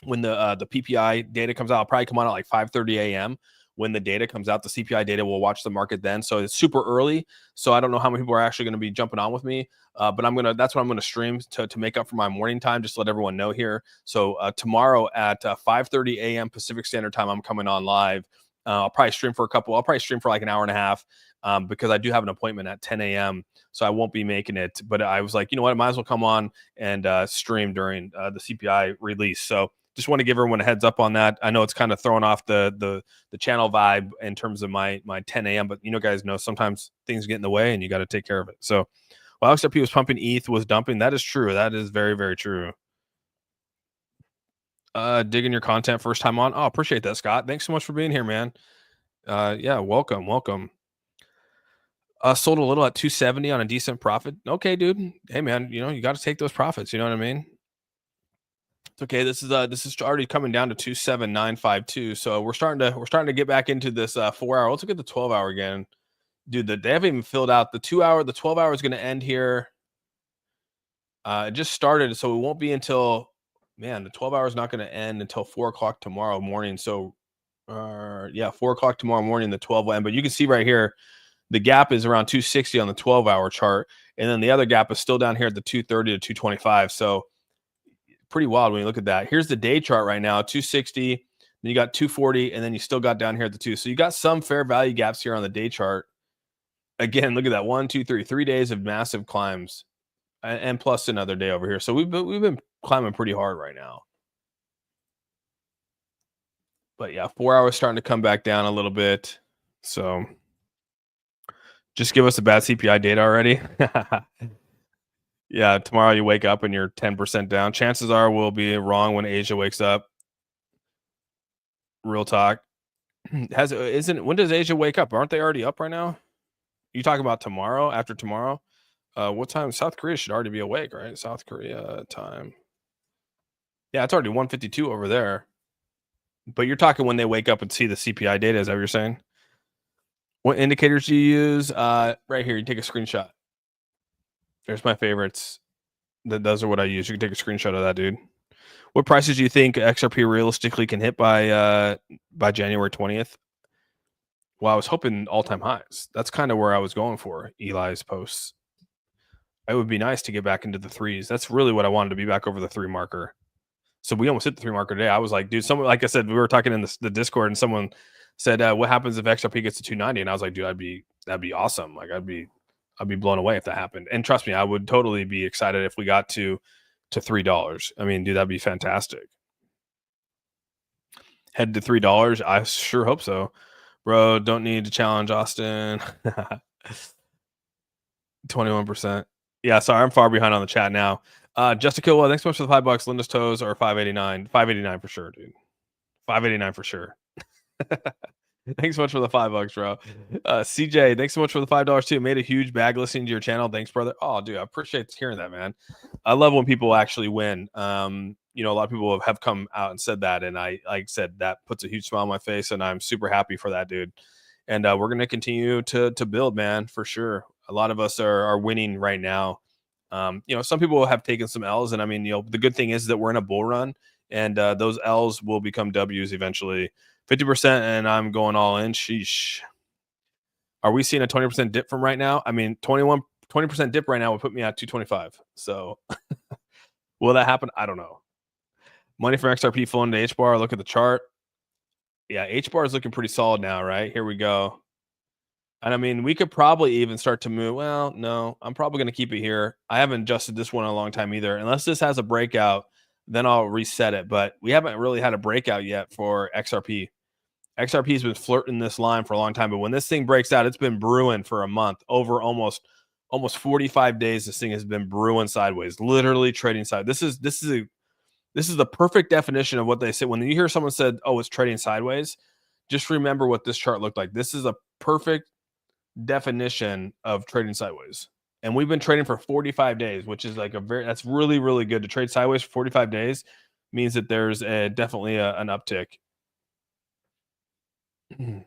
when the PPI data comes out. I'll probably come on at like 5:30 a.m. when the data comes out. The CPI data, we'll watch the market then. So it's super early. So I don't know how many people are actually going to be jumping on with me. But that's what I'm going to stream to make up for my morning time. Just to let everyone know here. So tomorrow at 5:30 a.m. Pacific Standard Time, I'm coming on live. I'll probably stream for like an hour and a half because I do have an appointment at 10 a.m. So I won't be making it. But I was like, you know what? I might as well come on and stream during the CPI release. So just want to give everyone a heads up on that. I know it's kind of throwing off the channel vibe in terms of my 10 a.m. But guys know sometimes things get in the way and you got to take care of it. So while XRP was pumping, ETH was dumping. That is true. That is very, very true. Digging your content first time on. Oh, appreciate that, Scott. Thanks so much for being here, man. Yeah, welcome. Sold a little at 270 on a decent profit. Okay, dude. Hey, man, you got to take those profits. You know what I mean? It's okay. This is already coming down to 27952. So we're starting to get back into this 4 hour. Let's look at the 12 hour again. Dude, they haven't even filled out the 2 hour. The 12 hour is going to end here. It just started, so it won't be until, man, the 12 hour is not going to end until 4 o'clock tomorrow morning. So, yeah, 4 o'clock tomorrow morning, the 12 will end. But you can see right here, the gap is around 260 on the 12 hour chart. And then the other gap is still down here at the 230 to 225. So pretty wild when you look at that. Here's the day chart right now, 260. Then you got 240, and then you still got down here at the 2. So you got some fair value gaps here on the day chart. Again, look at that. 1, 2, 3. 3 days of massive climbs. And plus another day over here. So we've been climbing pretty hard right now. But yeah, 4 hours starting to come back down a little bit. So just give us a bad CPI data already. Yeah, tomorrow you wake up and you're 10% down. Chances are we'll be wrong when Asia wakes up. Real talk. When does Asia wake up? Aren't they already up right now? You talking about tomorrow, after tomorrow? What time? South Korea should already be awake, right? South Korea time. Yeah, it's already 1:52 over there. But you're talking when they wake up and see the CPI data. Is that what you're saying? What indicators do you use? Right here, you take a screenshot. There's my favorites. Those are what I use. You can take a screenshot of that, dude. What prices do you think XRP realistically can hit by January 20th? Well, I was hoping all-time highs. That's kind of where I was going for Eli's posts. It would be nice to get back into the threes. That's really what I wanted, to be back over the 3 marker. So we almost hit the 3 marker today. I was like, dude, like I said, we were talking in the Discord, and someone said, what happens if XRP gets to 290? And I was like, dude, that'd be awesome. Like I'd be blown away if that happened. And trust me, I would totally be excited if we got to $3. I mean, dude, that'd be fantastic. Head to $3. I sure hope so. Bro, don't need to challenge Austin. 21%. Yeah, sorry, I'm far behind on the chat now. Jessica, well, thanks so much for the $5. Linda's toes are 589. 589 for sure, dude. 589 for sure. Thanks so much for the $5, bro. CJ, thanks so much for the $5 too. Made a huge bag listening to your channel. Thanks, brother. Oh, dude, I appreciate hearing that, man. I love when people actually win. A lot of people have come out and said that, and like I said, that puts a huge smile on my face, and I'm super happy for that, dude. And we're gonna continue to build, man, for sure. A lot of us are winning right now. Some people have taken some L's, and I mean, the good thing is that we're in a bull run, and those L's will become W's eventually. 50%, and I'm going all in. Sheesh. Are we seeing a 20% dip from right now? I mean, 20% dip right now would put me at 225. So will that happen? I don't know. Money for XRP flowing to H bar. Look at the chart. Yeah, H bar is looking pretty solid now, right? Here we go. And I mean, we could probably even start to move. Well, no, I'm probably going to keep it here. I haven't adjusted this one in a long time either. Unless this has a breakout, then I'll reset it. But we haven't really had a breakout yet for XRP. XRP has been flirting this line for a long time, but when this thing breaks out, it's been brewing for a month, over almost 45 days. This thing has been brewing sideways, literally trading side. This is the perfect definition of what they say when you hear someone said, "Oh, it's trading sideways." Just remember what this chart looked like. This is a perfect definition of trading sideways. And we've been trading for 45 days, which is like that's really, really good. To trade sideways for 45 days means that there's definitely an uptick. You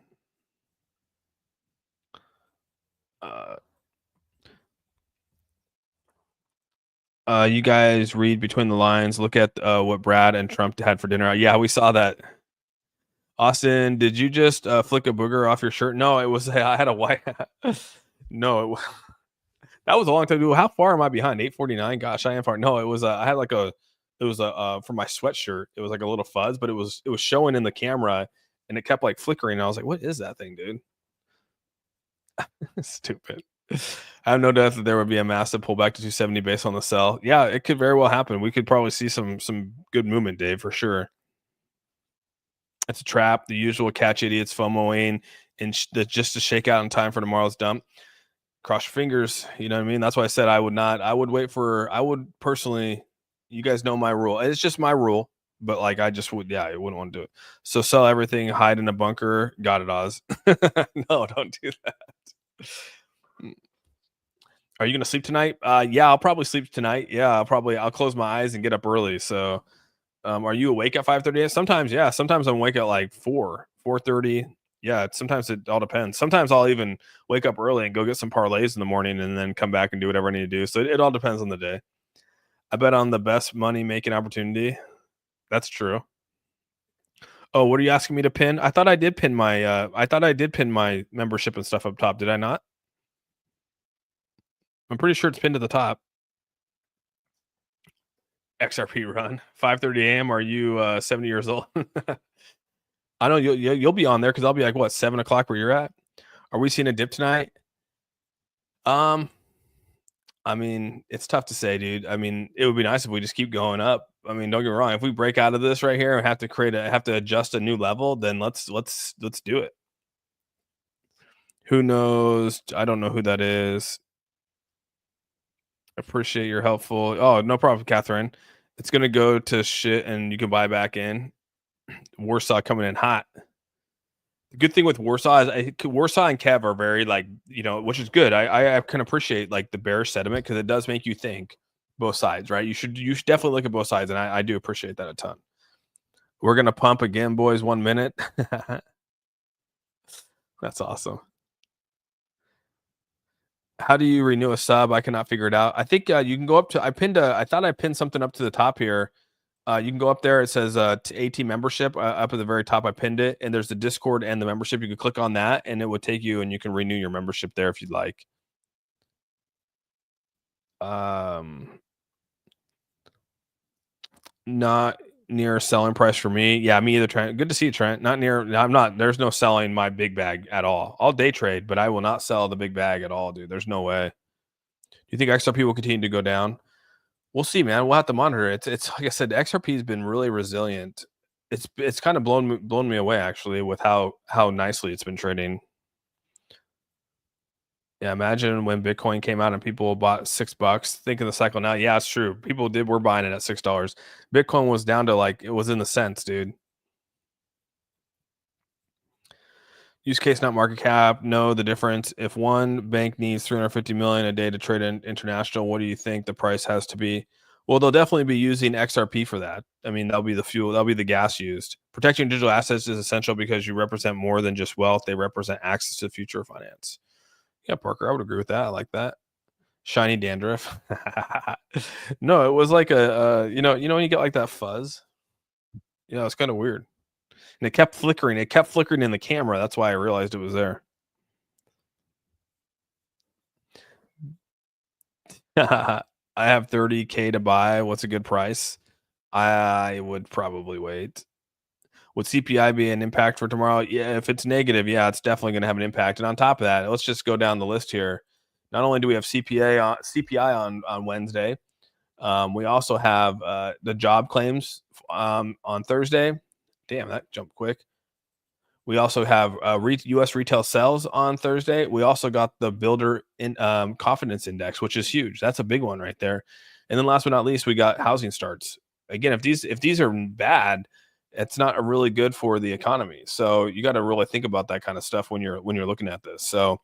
guys read between the lines. Look at what Brad and Trump had for dinner. Yeah, we saw that. Austin, did you just flick a booger off your shirt? No, it was I had a white. No, that was a long time ago. How far am I behind? 8:49. Gosh, I am far. No, it was I had like a it was a for my sweatshirt. It was like a little fuzz, but it was showing in the camera, and it kept like flickering. I was like, "What is that thing, dude?" Stupid. I have no doubt that there would be a massive pullback to 270 based on the sell. Yeah, it could very well happen. We could probably see some good movement, Dave, for sure. It's a trap. The usual catch idiots FOMOing and just to shake out in time for tomorrow's dump. Cross your fingers. You know what I mean? That's why I said I would not. I would wait for. I would personally. You guys know my rule. It's just my rule. But like I just would. Yeah, I wouldn't want to do it. So sell everything, hide in a bunker. Got it, Oz. No, don't do that. Are you gonna sleep tonight? Yeah, I'll probably sleep tonight. Yeah, I'll close my eyes and get up early. So, are you awake at 5:30? Sometimes, yeah. Sometimes I'm awake at like 4:30. Yeah, sometimes it all depends. Sometimes I'll even wake up early and go get some parlays in the morning and then come back and do whatever I need to do. So it all depends on the day. I bet on the best money making opportunity. That's true. Oh, what are you asking me to pin? I thought I did pin my membership and stuff up top. Did I not? I'm pretty sure it's pinned to the top. XRP run 5:30 a.m. Are you 70 years old? I know you'll be on there because I'll be like what 7 o'clock where you're at. Are we seeing a dip tonight? Um, I mean, it's tough to say, dude. I mean, it would be nice if we just keep going up. I mean, don't get me wrong. If we break out of this right here and have to adjust a new level, then let's do it. Who knows? I don't know who that is. Appreciate your helpful. Oh, no problem, Catherine. It's gonna go to shit, and you can buy back in. Warsaw coming in hot. The good thing with Warsaw is Warsaw and Kev are very like which is good. I can appreciate like the bearish sentiment because it does make you think both sides, right? You should definitely look at both sides, and I do appreciate that a ton. We're gonna pump again, boys. 1 minute. That's awesome. How do you renew a sub? I cannot figure it out. I think you can go up to. I thought I pinned something up to the top here. You can go up there. It says AT membership up at the very top. I pinned it, and there's the Discord and the membership. You could click on that, and it would take you, and you can renew your membership there if you'd like. Not near selling price for me. Yeah, me either, Trent. Good to see you, Trent. Not near. I'm not. There's no selling my big bag at all. I'll day trade, but I will not sell the big bag at all, dude. There's no way. Do you think XRP will continue to go down? We'll see, man. We'll have to monitor it. It's like I said, XRP has been really resilient. It's kind of blown me away actually with how nicely it's been trading. Yeah, imagine when Bitcoin came out and people bought $6. Think of the cycle now. Yeah, it's true. People were buying it at $6. Bitcoin was down to like it was in the cents, dude. Use case, not market cap. Know the difference. If one bank needs 350 million a day to trade in international, what do you think the price has to be? Well, they'll definitely be using XRP for that. I mean, that'll be the fuel. That'll be the gas used. Protecting digital assets is essential because you represent more than just wealth. They represent access to the future of finance. Yeah, Parker, I would agree with that. I like that. Shiny dandruff. No, it was like a when you get like that fuzz. Yeah, it's kind of weird. And it kept flickering. It kept flickering in the camera. That's why I realized it was there. I have 30K to buy. What's a good price? I would probably wait. Would CPI be an impact for tomorrow? Yeah, if it's negative, yeah, it's definitely going to have an impact. And on top of that, let's just go down the list here. Not only do we have CPI on Wednesday, we also have the job claims on Thursday. Damn, that jumped quick. We also have U.S. retail sales on Thursday. We also got the builder confidence index, which is huge. That's a big one right there. And then last but not least, we got housing starts. Again, if these are bad, it's not really good for the economy. So you got to really think about that kind of stuff when you're looking at this. So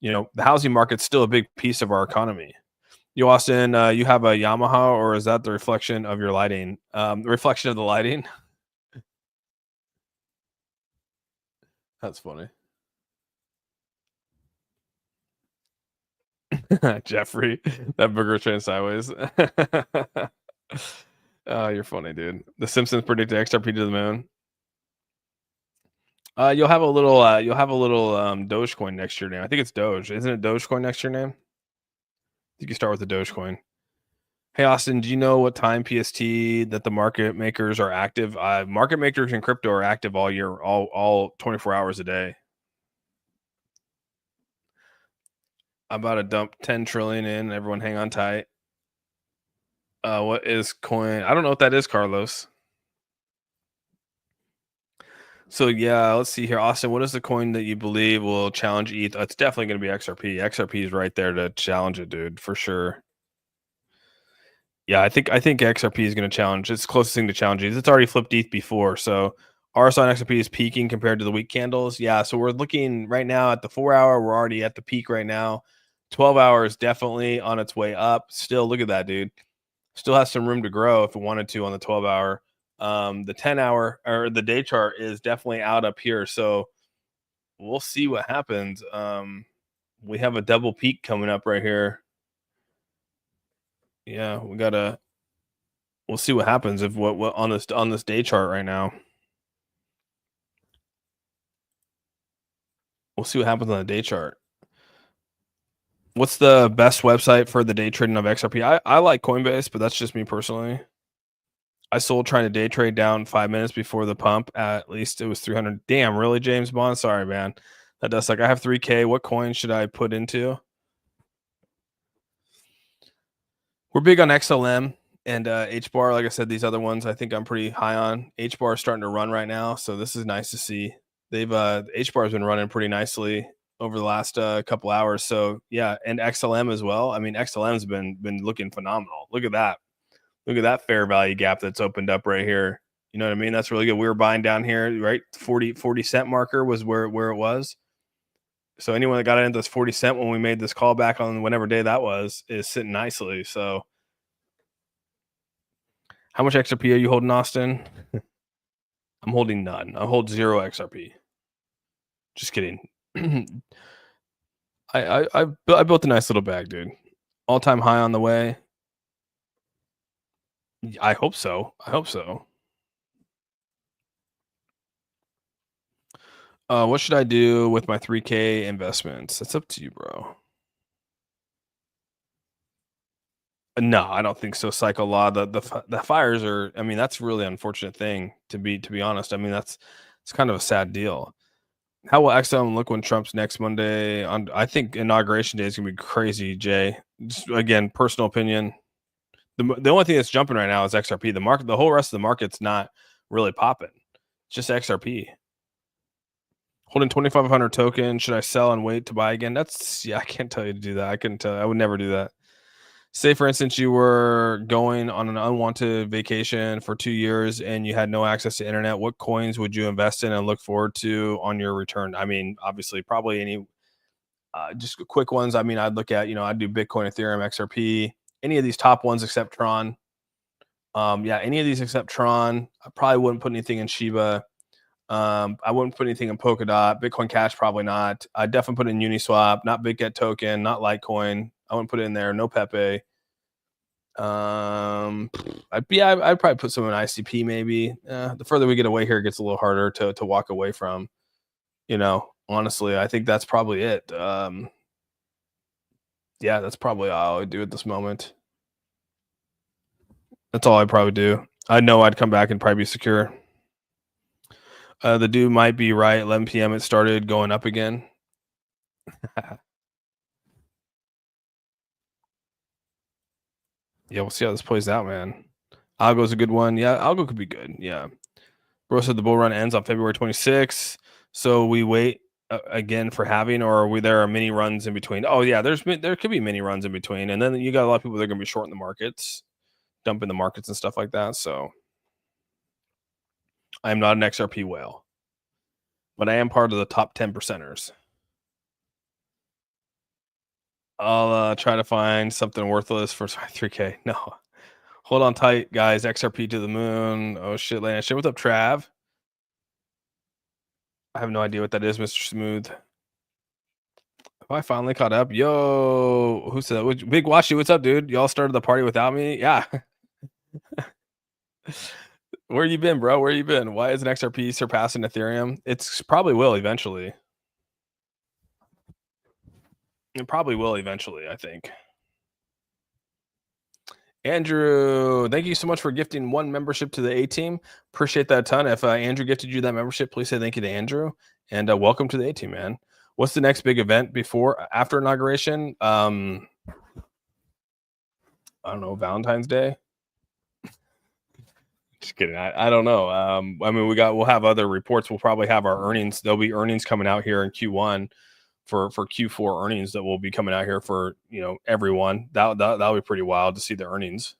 the housing market's still a big piece of our economy. You, Austin, you have a Yamaha, or is that the reflection of your lighting? The reflection of the lighting. That's funny. Jeffrey, that burger train sideways. Oh, you're funny, dude. The Simpsons predict XRP to the moon. You'll have a little Dogecoin next to your name. I think it's Doge. Isn't it Dogecoin next to your name? You can start with the Dogecoin. Hey Austin, do you know what time PST that the market makers are active? Market makers in crypto are active all year, all 24 hours a day. I'm about to dump 10 trillion in. Everyone hang on tight. What is coin? I don't know what that is, Carlos. So yeah, let's see here, Austin. What is the coin that you believe will challenge ETH? It's definitely going to be XRP. XRP is right there to challenge it, dude, for sure. Yeah, I think XRP is going to challenge. It's the closest thing to challenge ETH. It's already flipped ETH before, so RSI on XRP is peaking compared to the week candles. Yeah, so we're looking right now at the 4-hour. We're already at the peak right now. 12 hours definitely on its way up. Still, look at that, dude. Still has some room to grow if it wanted to on the 12-hour. The 10-hour or the day chart is definitely out up here. So we'll see what happens. We have a double peak coming up right here. Yeah, we'll see what happens if what on this day chart right now. We'll see what happens on the day chart. What's the best website for the day trading of XRP? I like Coinbase, but that's just me personally. I sold trying to day trade down 5 minutes before the pump. At least it was 300. Damn, really, James Bond? Sorry, man. That does suck. I have 3K. What coin should I put into? We're big on XLM and HBAR. Like I said, these other ones I think I'm pretty high on. HBAR is starting to run right now, so this is nice to see. They've HBAR has been running pretty nicely over the last couple hours. So yeah, and XLM as well. I mean, XLM's been looking phenomenal. Look at that. Look at that fair value gap that's opened up right here. You know what I mean? That's really good. We were buying down here, right? 40 cent marker was where it was. So anyone that got into this 40 cent when we made this call back on whatever day that was is sitting nicely. So how much XRP are you holding, Austin? I'm holding none. I hold 0 XRP. Just kidding. I built a nice little bag, dude. All-time high on the way. I hope so. What should I do with my 3K investments? That's up to you, bro. No, I don't think so. Cycle law. The fires are. I mean, that's a really unfortunate thing to be honest. I mean, it's kind of a sad deal. How will XM look when Trump's next Monday? I think inauguration day is gonna be crazy, Jay. Just again, personal opinion. The only thing that's jumping right now is XRP. The whole rest of the market's not really popping. It's just XRP. Holding 2,500 tokens. Should I sell and wait to buy again? I can't tell you to do that. I couldn't tell. I would never do that. Say, for instance, you were going on an unwanted vacation for 2 years and you had no access to internet. What coins would you invest in and look forward to on your return? I mean, obviously, probably any just quick ones. I mean, I'd look at, I'd do Bitcoin, Ethereum, XRP, any of these top ones except Tron. Yeah, any of these except Tron. I probably wouldn't put anything in Shiba. I wouldn't put anything in Polkadot. Bitcoin Cash, probably not. I'd definitely put in Uniswap, not BitGet token, not Litecoin. I wouldn't put it in there. No Pepe. I'd probably put some in ICP maybe. The further we get away here, it gets a little harder to walk away from. Honestly, I think that's probably it. Yeah, that's probably all I would do at this moment. That's all I'd probably do. I know I'd come back and probably be secure. The dude might be right. 11 p.m. it started going up again. Yeah, we'll see how this plays out, man. Algo's a good one. Yeah, Algo could be good. Yeah. Bro said the bull run ends on February 26th. So we wait again for halving, or there are mini runs in between? Oh, yeah, there could be mini runs in between. And then you got a lot of people that are going to be short in the markets, dumping the markets and stuff like that. So I am not an XRP whale, but I am part of the top 10 percenters. I'll try to find something worthless for 3K. No. Hold on tight, guys. XRP to the moon. Oh, shit, Lana. Shit, what's up, Trav? I have no idea what that is, Mr. Smooth. Have I finally caught up? Yo, who said that? Big Washi, what's up, dude? Y'all started the party without me? Yeah. Where you been, bro? Where you been? Why isn't XRP surpassing Ethereum? It's probably will eventually. It probably will eventually, I think. Andrew, thank you so much for gifting one membership to the A team. Appreciate that a ton. If Andrew gifted you that membership, please say thank you to Andrew and welcome to the A team, man. What's the next big event after inauguration? I don't know, Valentine's Day. Just kidding. I don't know. I mean, we'll have other reports. We'll probably have our earnings. There'll be earnings coming out here in Q1 for Q4 earnings that will be coming out here for everyone. That'll be pretty wild to see the earnings.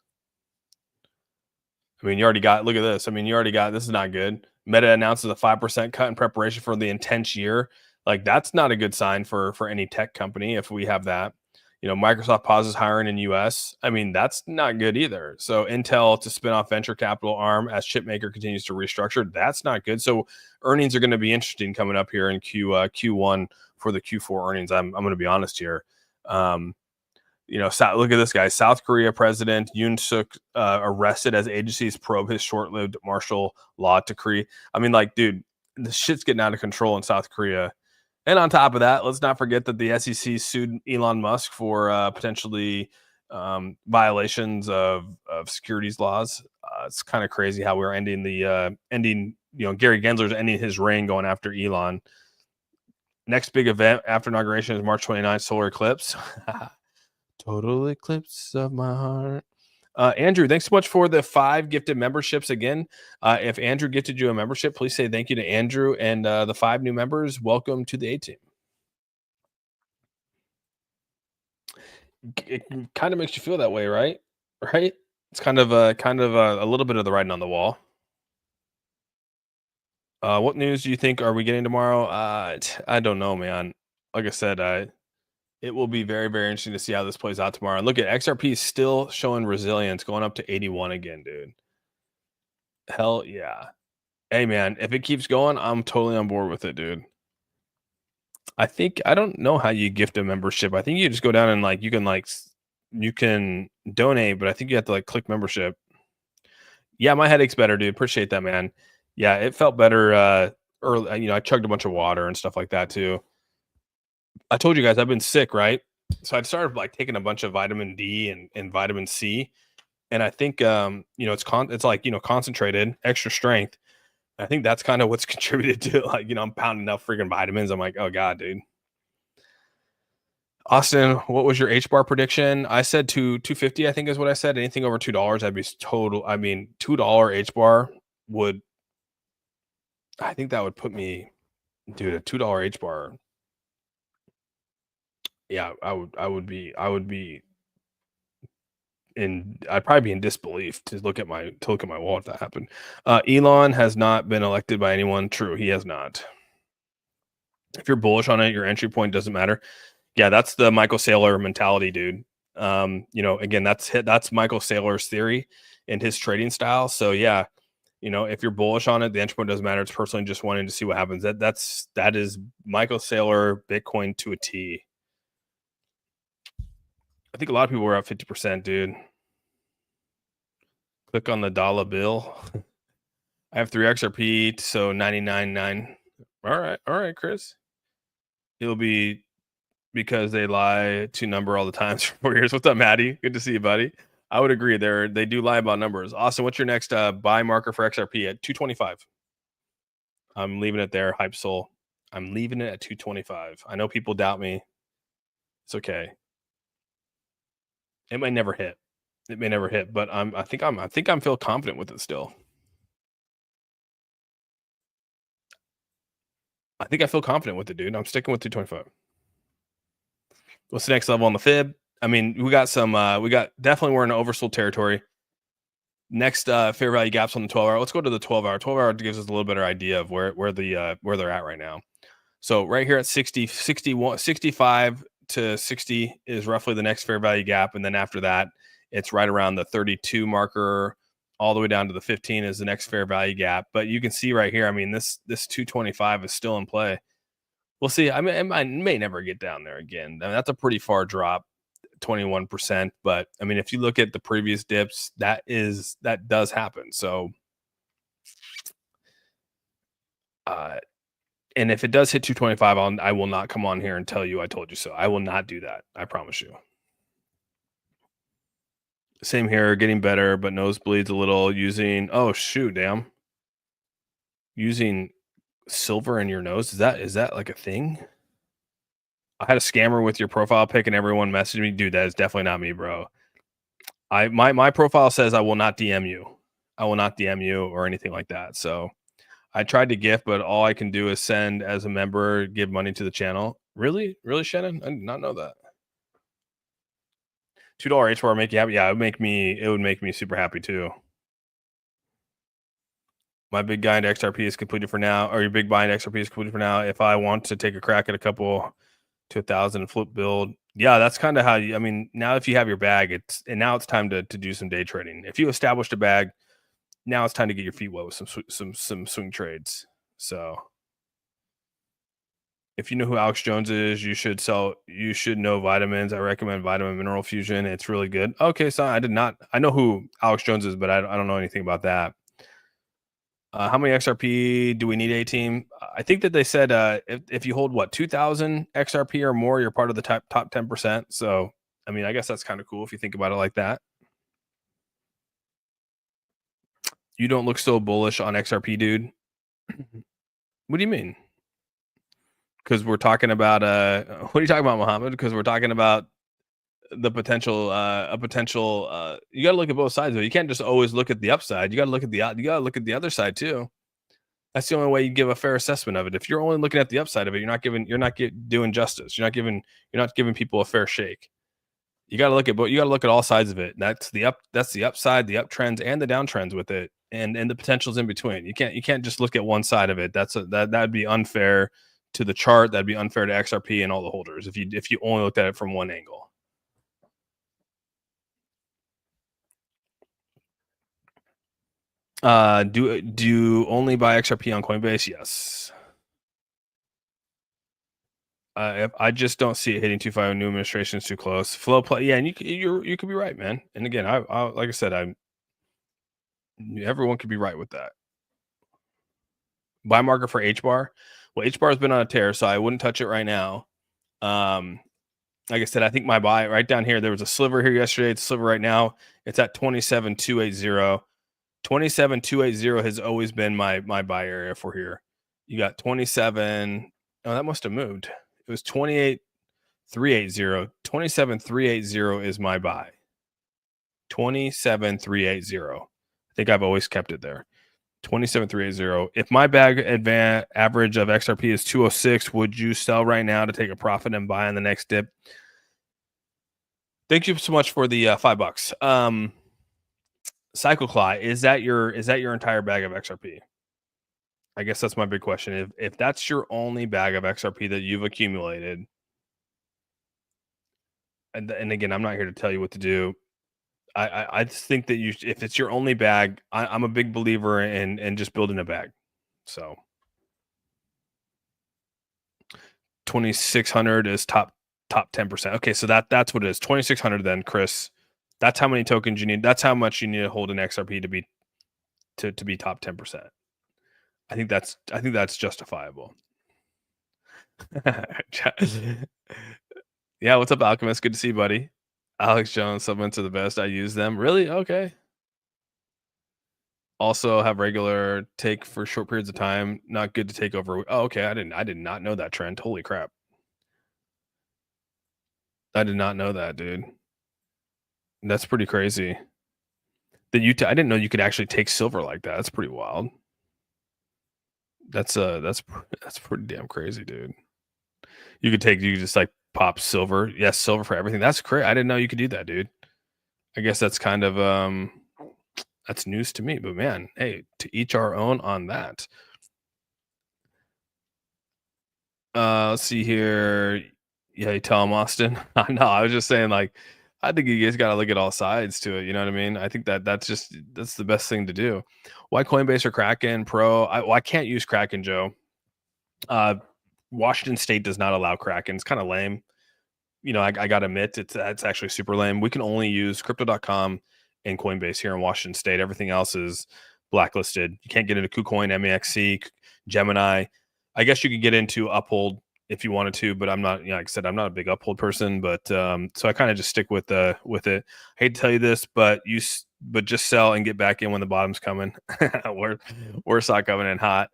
I mean, you already got. Look at this. I mean, you already got. This is not good. Meta announces a 5% cut in preparation for the intense year. Like that's not a good sign for any tech company if we have that. Microsoft pauses hiring in US. I mean, that's not good either. So Intel to spin off venture capital arm as chipmaker continues to restructure. That's not good. So earnings are going to be interesting coming up here in Q1 for the Q4 earnings. I'm going to be honest here. Look at this guy. South Korea President Yoon Suk arrested as agencies probe his short-lived martial law decree. I mean, like, dude, the shit's getting out of control in South Korea. And on top of that, let's not forget that the SEC sued Elon Musk for potentially violations of securities laws. It's kind of crazy how we're ending Gary Gensler's ending his reign going after Elon. Next big event after inauguration is March 29th, solar eclipse. Total eclipse of my heart. Andrew, thanks so much for the 5 gifted memberships again. If Andrew gifted you a membership, please say thank you to Andrew and the 5 new members. Welcome to the A team. It kind of makes you feel that way, right? Right? It's kind of a little bit of the writing on the wall. What news do you think are we getting tomorrow? I don't know, man. Like I said, it will be very, very interesting to see how this plays out tomorrow. And look at XRP is still showing resilience, going up to 81 again, dude. Hell yeah. Hey, man, if it keeps going, I'm totally on board with it, dude. I don't know how you gift a membership. I think you just go down and you can donate, but I think you have to click membership. Yeah, my headache's better, dude. Appreciate that, man. Yeah, it felt better early. I chugged a bunch of water and stuff like that too. I told you guys I've been sick, right? So I started taking a bunch of vitamin D and vitamin C, and I think it's concentrated, extra strength. I think that's kind of what's contributed to I'm pounding up freaking vitamins. I'm like, oh god, dude. Austin, what was your H bar prediction? I said 250, I think is what I said. Anything over $2, I'd be total. I mean, $2 H bar would. I think that would put me, dude, a $2 H bar. Yeah, I would be I'd probably be in disbelief to look at my wall if that happened. Elon has not been elected by anyone. True, he has not. If you're bullish on it, your entry point doesn't matter. Yeah, that's the Michael Saylor mentality, dude. Again, that's Michael Saylor's theory and his trading style. So yeah, if you're bullish on it, the entry point doesn't matter. It's personally just wanting to see what happens. That is Michael Saylor Bitcoin to a T. I think a lot of people were at 50%, dude. Click on the dollar bill. I have 3 XRP, so 99.9. All right, Chris. It'll be because they lie to number all the times for 4 years. What's up, Maddie? Good to see you, buddy. I would agree. They do lie about numbers. Austin, what's your next buy marker for XRP at 225? I'm leaving it there, Hype Soul. I'm leaving it at 225. I know people doubt me. It's okay. It might never hit. It may never hit, but I think I'm feel confident with it still. I think I feel confident with it, dude. I'm sticking with 225. What's the next level on the fib? I mean, we got definitely we're in oversold territory. Next fair value gaps on the 12 hour. Let's go to the 12 hour. 12 hour gives us a little better idea of where they're at right now. So right here at 60, 61, 65 to 60 is roughly the next fair value gap. And then after that, it's right around the 32 marker, all the way down to the 15 is the next fair value gap. But you can see right here, I mean, this 225 is still in play. We'll see. I mean, it may never get down there again. I mean, that's a pretty far drop, 21%. But I mean, if you look at the previous dips, that does happen. So, and if it does hit 225, I will not come on here and tell you I told you so. I will not do that. I promise you. Same here, getting better, but nosebleeds a little using, oh shoot, damn. Using silver in your nose. Is that like a thing? I had a scammer with your profile pic and everyone messaged me. Dude, that is definitely not me, bro. My profile says I will not DM you. I will not DM you or anything like that. So I tried to gift, but all I can do is send as a member, give money to the channel. Really? Really, Shannon? I did not know that. $2 H bar make you happy? Yeah, it would make me super happy too. My big guy into XRP is completed for now, or your big buy into XRP is completed for now. If I want to take a crack at a couple to 1,000 flip build, yeah, that's kind of how you. I mean, now if you have your bag, now it's time to do some day trading. If you established a bag, now it's time to get your feet wet with some swing trades. So, if you know who Alex Jones is, you should know vitamins. I recommend Vitamin Mineral Fusion. It's really good. Okay, so I know who Alex Jones is, but I don't know anything about that. How many XRP do we need, a team? I think that they said if you hold 2,000 XRP or more, you're part of the top 10%. So, I mean, I guess that's kind of cool if you think about it like that. You don't look so bullish on XRP, dude. What do you mean? Because we're talking about what are you talking about, Mohammed? Because we're talking about the potential you got to look at both sides of it. You can't just always look at the upside. You got to look at the other side too. That's the only way you give a fair assessment of it. If you're only looking at the upside of it, you're not doing justice. You're not giving people a fair shake. You got to look at all sides of it. That's the upside, the uptrends and the downtrends with it, and the potentials in between. You can't just look at one side of it. That'd be unfair to the chart. That'd be unfair to XRP and all the holders if you only looked at it from one angle. Do you only buy XRP on Coinbase? Yes. I just don't see it hitting 2.5. New administration is too close. Flow play, yeah, and you could be right, man. And again, I like I said, everyone could be right with that. Buy marker for H bar. Well, H bar has been on a tear, so I wouldn't touch it right now. Like I said, I think my buy right down here. There was a sliver here yesterday. It's a sliver right now. It's at 27,280. 27,280 has always been my buy area for here. You got 27. Oh, that must have moved. It was 28,380. 27,380 is my buy. 27,380. I think I've always kept it there. 27,380. If my bag average of XRP is 206, would you sell right now to take a profit and buy on the next dip? Thank you so much for the $5. CycleCly, is that your entire bag of XRP? I guess that's my big question. If that's your only bag of XRP that you've accumulated, and again, I'm not here to tell you what to do. I just think that if it's your only bag, I'm a big believer in just building a bag. So 2,600 is top 10%. Okay, so that's what it is. 2,600 then, Chris. That's how many tokens you need. That's how much you need to hold an XRP to be top 10%. I think that's justifiable. Yeah, what's up, Alchemist? Good to see you, buddy. Alex Jones, supplements are the best. I use them. Really? Okay. Also have regular take for short periods of time. Not good to take over. Oh, okay. I did not know that trend. Holy crap. I did not know that, dude. That's pretty crazy. I didn't know you could actually take silver like that. That's pretty wild. That's pretty damn crazy, dude. You could just like pop silver. Yes, silver for everything. That's great. I didn't know you could do that, dude. I guess that's kind of that's news to me, but man, hey, to each our own on that. Let's see here. Yeah, you tell him Austin. No, I was just saying, like, I think you guys got to look at all sides to it. You know what I mean? I think that's the best thing to do. Why Coinbase or Kraken Pro? I can't use Kraken, Joe. Uh, Washington State does not allow Kraken. It's kind of lame. You know, I gotta admit, it's actually super lame. We can only use crypto.com and Coinbase here in Washington State. Everything else is blacklisted. You can't get into KuCoin, MEXC, Gemini. I guess you could get into Uphold if you wanted to, but I'm not, like I said, I'm not a big Uphold person, but so I kind of just stick with it. I hate to tell you this, but but just sell and get back in when the bottom's coming. we're saw coming in hot.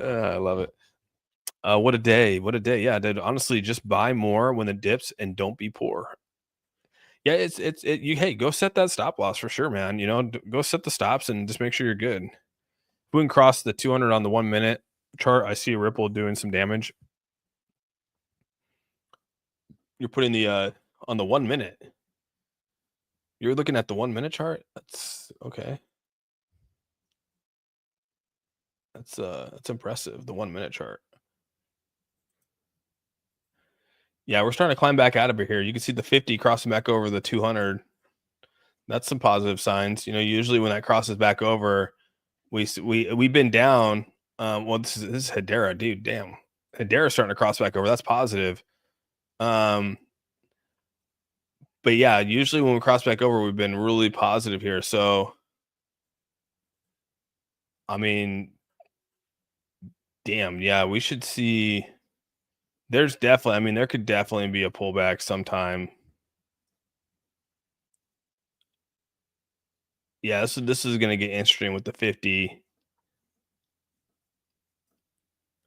I love it. What a day! What a day! Yeah, dude. Honestly, just buy more when it dips and don't be poor. Yeah, you. Hey, go set that stop loss for sure, man. You know, go set the stops and just make sure you're good. If we can cross the 200 on the 1 minute chart, I see a Ripple doing some damage. You're putting the on the 1 minute. You're looking at the 1 minute chart. That's okay. That's impressive. The 1 minute chart. Yeah, we're starting to climb back out of here. You can see the 50 crossing back over the 200. That's some positive signs. You know, usually when that crosses back over, we've been down. Well, this is Hedera, dude. Damn, Hedera's starting to cross back over. That's positive. Um, but yeah, usually when we cross back over, we've been really positive here. So, I mean, damn, yeah, we should see. There's definitely, I mean, there could definitely be a pullback sometime. Yeah, this is gonna get interesting with the 50.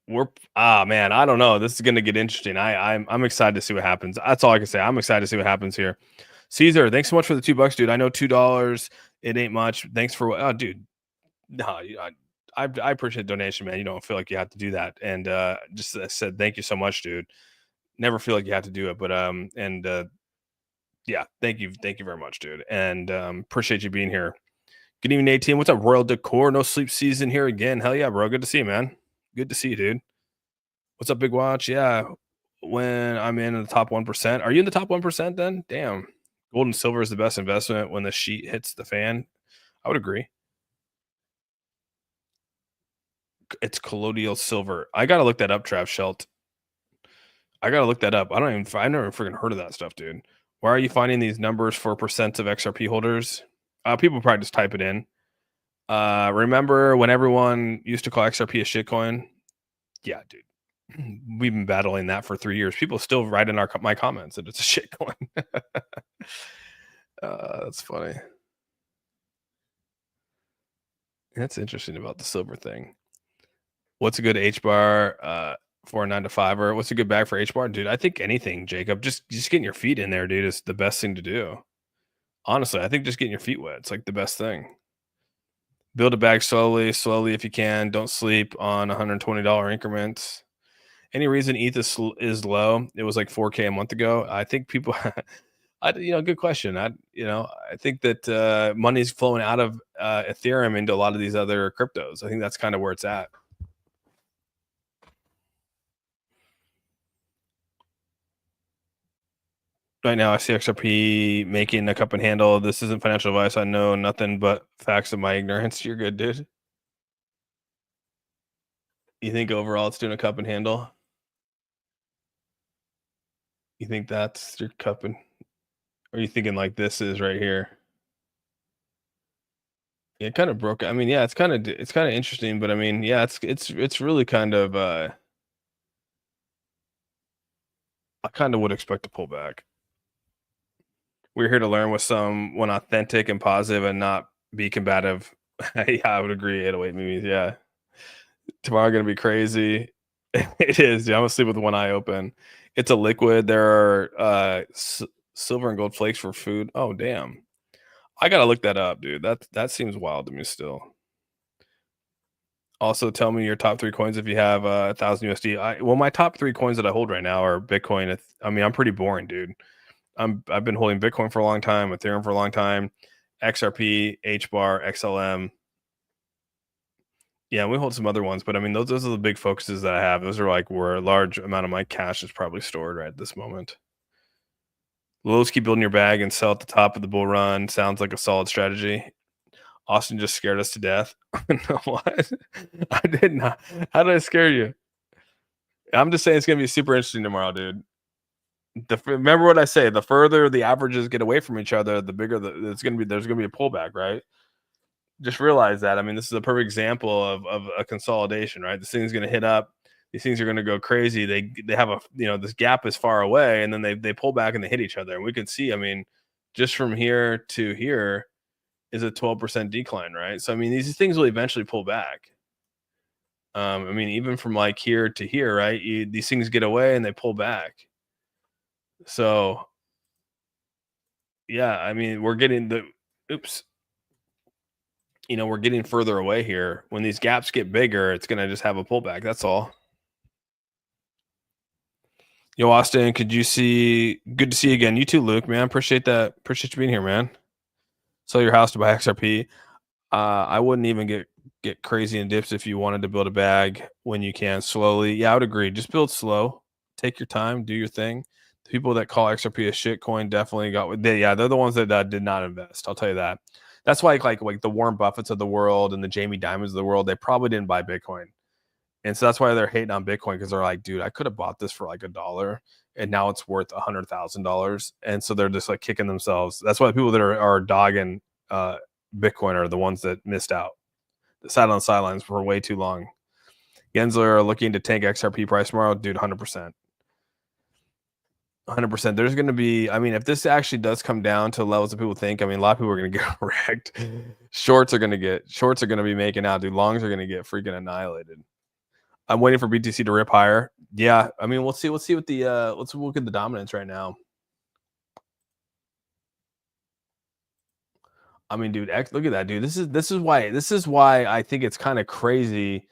We're man, I don't know. This is gonna get interesting. I'm excited to see what happens. That's all I can say. I'm excited to see what happens here. Caesar, thanks so much for the $2, dude. I know $2, it ain't much. Thanks for what? Oh, dude. No, I appreciate the donation, man. You don't feel like you have to do that. And just I said thank you so much, dude. Never feel like you have to do it, but and yeah, thank you very much, dude. And appreciate you being here. Good evening, 18. What's up, Royal Decor? No sleep season here again. Hell yeah, bro. Good to see you, man. Good to see you, dude. What's up, Big Watch? Yeah, when I'm in the top 1%. Are you in the top 1% then? Damn. Gold and silver is the best investment when the sheet hits the fan. I would agree. It's colloidal silver. I gotta look that up, Trav Schelt. I gotta look that up. I never freaking heard of that stuff, dude. Why are you finding these numbers for percent of XRP holders? People probably just type it in. Remember when everyone used to call XRP a shitcoin? Yeah, dude. We've been battling that for 3 years. People still write in my comments that it's a shitcoin. That's funny. That's interesting about the silver thing. What's a good H bar for a 9 to 5? Or what's a good bag for H bar, dude? I think anything, Jacob. Just getting your feet in there, dude, is the best thing to do. Honestly, I think just getting your feet wet. It's like the best thing. Build a bag slowly if you can. Don't sleep on $120 increments. Any reason ETH is low? It was like 4K a month ago. I think people, good question. I think that money's flowing out of Ethereum into a lot of these other cryptos. I think that's kind of where it's at. Right now, I see XRP making a cup and handle. This isn't financial advice. I know nothing but facts of my ignorance. You're good, dude. You think overall it's doing a cup and handle? You think that's your cup and Or are you thinking like this is right here? It kind of broke. I mean, yeah, it's kind of interesting, but I mean, yeah, it's really kind of I kind of would expect to pull back. We're here to learn with someone authentic and positive and not be combative. Yeah, I would agree. 808 movies. Yeah. Tomorrow gonna be crazy. It is. Yeah, I'm gonna sleep with one eye open. It's a liquid. There are silver and gold flakes for food. Oh damn. I gotta look that up, dude. That seems wild to me still. Also, tell me your top three coins if you have 1,000 USD. Well, my top three coins that I hold right now are Bitcoin. I mean, I'm pretty boring, dude. I've been holding Bitcoin for a long time, Ethereum for a long time, XRP, HBAR, XLM. Yeah, we hold some other ones, but I mean, those are the big focuses that I have. Those are like where a large amount of my cash is probably stored right at this moment. Lows keep building your bag and sell at the top of the bull run. Sounds like a solid strategy. Austin just scared us to death. No, what? I did not. How did I scare you? I'm just saying it's gonna be super interesting tomorrow, dude. Remember what I say. The further the averages get away from each other, the bigger it's gonna be. There's gonna be a pullback, right? Just realize that. I mean, this is a perfect example of a consolidation, right? This thing's going to hit up. These things are going to go crazy. They have a this gap is far away, and then they pull back and they hit each other. And we can see. I mean, just from here to here is a 12% decline, right? So I mean, these things will eventually pull back. I mean, even from like here to here, right? These things get away and they pull back. So yeah, I mean, we're getting the oops. We're getting further away here. When these gaps get bigger, it's going to just have a pullback. That's all. Yo, Austin, could you see? Good to see you again. You too, Luke, man. Appreciate that. Appreciate you being here, man. Sell your house to buy XRP. I wouldn't even get crazy in dips if you wanted to build a bag when you can slowly. Yeah, I would agree. Just build slow. Take your time. Do your thing. The people that call XRP a shit coin definitely got. Yeah, they're the ones that did not invest. I'll tell you that. That's why like the Warren Buffetts of the world and the Jamie Dimons of the world, they probably didn't buy Bitcoin. And so that's why they're hating on Bitcoin because they're like, dude, I could have bought this for like $1 and now it's worth $100,000. And so they're just like kicking themselves. That's why the people that are dogging Bitcoin are the ones that missed out. That sat on the sidelines for way too long. Gensler are looking to tank XRP price tomorrow, dude. 100%. 100%. There's going to be, I mean, if this actually does come down to levels that people think, I mean, a lot of people are going to get wrecked. Shorts are going to be making out, dude. Longs are going to get freaking annihilated. I'm waiting for BTC to rip higher. Yeah, I mean, we'll see. Let's see what the let's look at the dominance right now. I mean, dude, look at that, dude. This is why I think it's kind of crazy.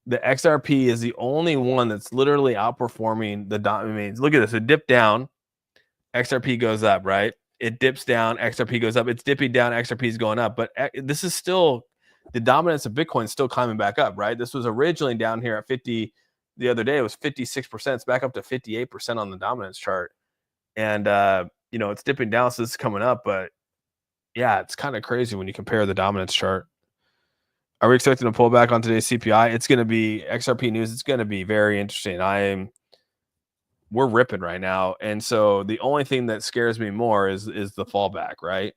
The XRP is the only one that's literally outperforming the I mean, look at this. It dipped down, XRP goes up, right? It dips down, XRP goes up. It's dipping down, XRP is going up. But this is still the dominance of Bitcoin is still climbing back up, right? This was originally down here at 50 the other day. It was 56%. It's back up to 58% on the dominance chart. And, it's dipping down. So this is coming up. But yeah, it's kind of crazy when you compare the dominance chart. Are we expecting a pullback on today's CPI? It's going to be XRP news. It's going to be very interesting. We're ripping right now. And so the only thing that scares me more is the fallback, right?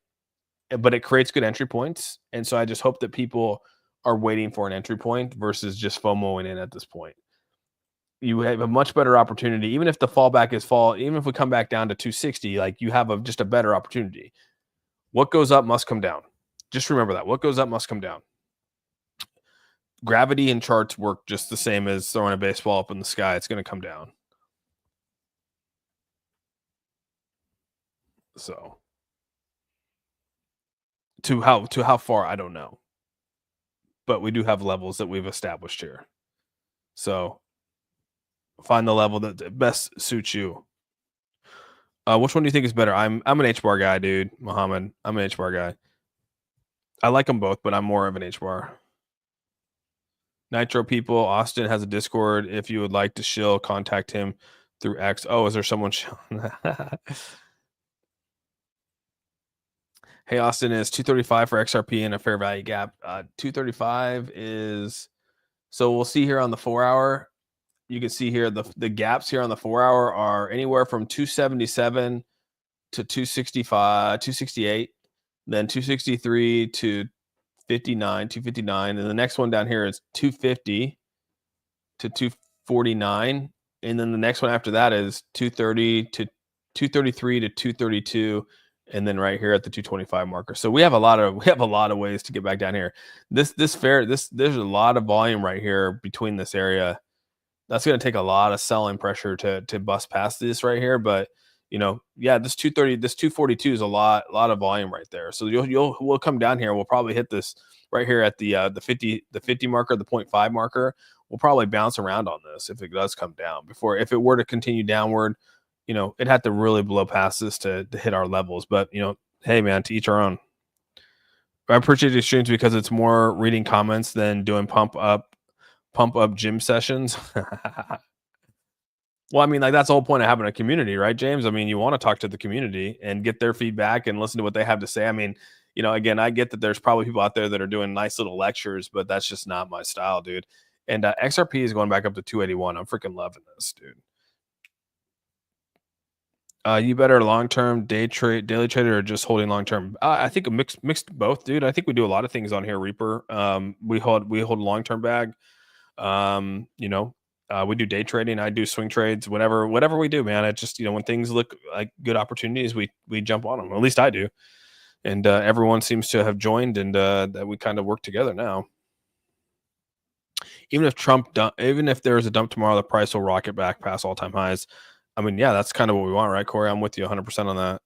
But it creates good entry points. And so I just hope that people are waiting for an entry point versus just FOMOing in at this point. You have a much better opportunity, even if the fallback is even if we come back down to 260, like you have just a better opportunity. What goes up must come down. Just remember that. What goes up must come down. Gravity and charts work just the same as throwing a baseball up in the sky. It's going to come down. So to how far, I don't know. But we do have levels that we've established here. So find the level that best suits you. Which one do you think is better? I'm an HBAR guy, dude. Muhammad, I'm an HBAR guy. I like them both, but I'm more of an HBAR. Nitro people, Austin has a Discord. If you would like to shill, contact him through X. Oh, is there someone shilling? Hey, Austin, is 235 for XRP and a fair value gap. 235 is, so we'll see here on the 4-hour. You can see here the gaps here on the 4-hour are anywhere from 277 to 265, 268, then 263 to 59, 259, and the next one down here is 250 to 249, and then the next one after that is 230 to 233 to 232, and then right here at the 225 marker. So we have a lot of ways to get back down here. There's a lot of volume right here between this area. That's going to take a lot of selling pressure to bust past this right here, but yeah, this 230, this 242 is a lot of volume right there. So we'll come down here. We'll probably hit this right here at the 50 marker, the 0.5 marker. We'll probably bounce around on this if it does come down. If it were to continue downward, it had to really blow past this to hit our levels. But hey man, to each our own. I appreciate these streams because it's more reading comments than doing pump up gym sessions. Well, I mean, like that's the whole point of having a community, right, James? I mean, you want to talk to the community and get their feedback and listen to what they have to say. I mean, again, I get that there's probably people out there that are doing nice little lectures, but that's just not my style, dude. And XRP is going back up to 281. I'm freaking loving this, dude. You better long-term daily trader or just holding long-term? I think a mixed both, dude. I think we do a lot of things on here, Reaper. We hold a long-term bag. We do day trading. I do swing trades, whatever we do, man. It just, when things look like good opportunities, we jump on them. At least I do. And everyone seems to have joined, and that we kind of work together now. Even if there's a dump tomorrow, the price will rocket back past all-time highs. I mean, yeah, that's kind of what we want, right, Corey? I'm with you 100% on that.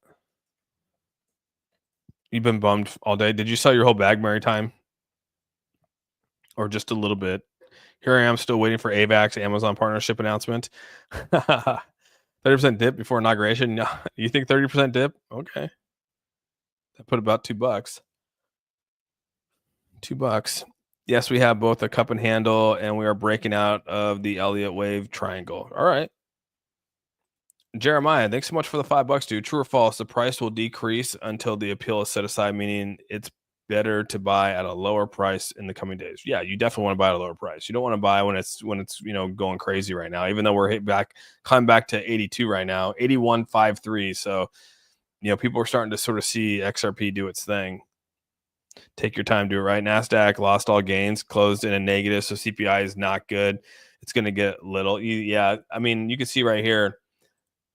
You've been bummed all day. Did you sell your whole bag, Maritime? Or just a little bit? Here I am still waiting for AVAX Amazon partnership announcement. 30% dip before inauguration. You think 30% dip? Okay. That put about $2. $2. Yes, we have both a cup and handle, and we are breaking out of the Elliott wave triangle. All right. Jeremiah, thanks so much for the $5, dude. True or false? The price will decrease until the appeal is set aside, meaning it's better to buy at a lower price in the coming days. Yeah, you definitely want to buy at a lower price. You don't want to buy when it's going crazy right now. Even though we're climbing back to 82 right now, 81.53. So people are starting to sort of see XRP do its thing. Take your time, do it right. NASDAQ lost all gains, closed in a negative, so CPI is not good. It's going to get little. Yeah, I mean, you can see right here.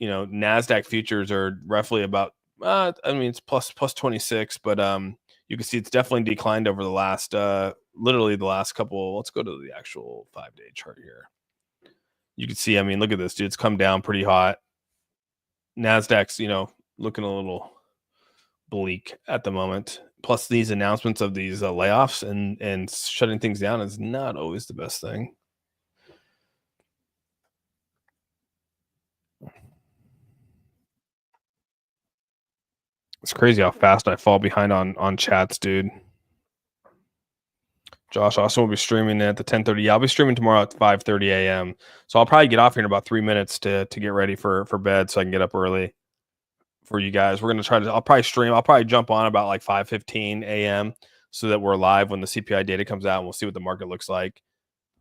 NASDAQ futures are roughly about. It's plus 26, but you can see it's definitely declined over the last, literally the last couple. Let's go to the actual 5-day chart here. You can see, I mean, look at this, dude. It's come down pretty hot. NASDAQ's, looking a little bleak at the moment. Plus, these announcements of these layoffs and shutting things down is not always the best thing. It's crazy how fast I fall behind on chats, dude. Josh also will be streaming at the 10:30. Yeah, I'll be streaming tomorrow at 5:30 a.m. So I'll probably get off here in about 3 minutes to get ready for bed so I can get up early for you guys. We're gonna I'll probably jump on about like 5:15 a.m. so that we're live when the CPI data comes out and we'll see what the market looks like.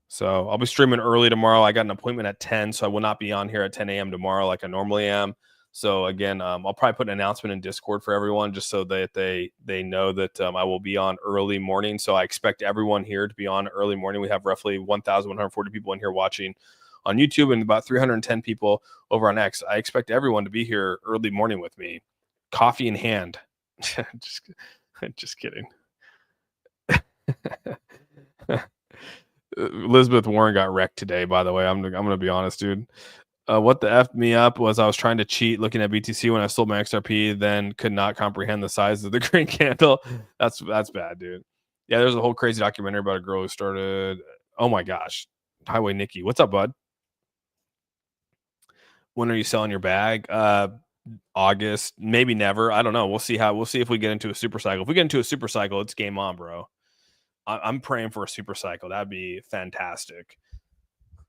So I'll be streaming early tomorrow. I got an appointment at 10, so I will not be on here at 10 a.m. tomorrow like I normally am. So again, I'll probably put an announcement in Discord for everyone just so that they know that I will be on early morning. So I expect everyone here to be on early morning. We have roughly 1,140 people in here watching on YouTube and about 310 people over on X. I expect everyone to be here early morning with me, coffee in hand. just kidding. Elizabeth Warren got wrecked today, by the way. I'm going to be honest, dude. What the F me up was I was trying to cheat looking at BTC when I sold my XRP, then could not comprehend the size of the green candle. That's bad, dude. Yeah, there's a whole crazy documentary about a girl who started. Oh my gosh. Highway Nikki. What's up, bud? When are you selling your bag? August, maybe never. I don't know. We'll see if we get into a super cycle. If we get into a super cycle, it's game on, bro. I'm praying for a super cycle. That'd be fantastic.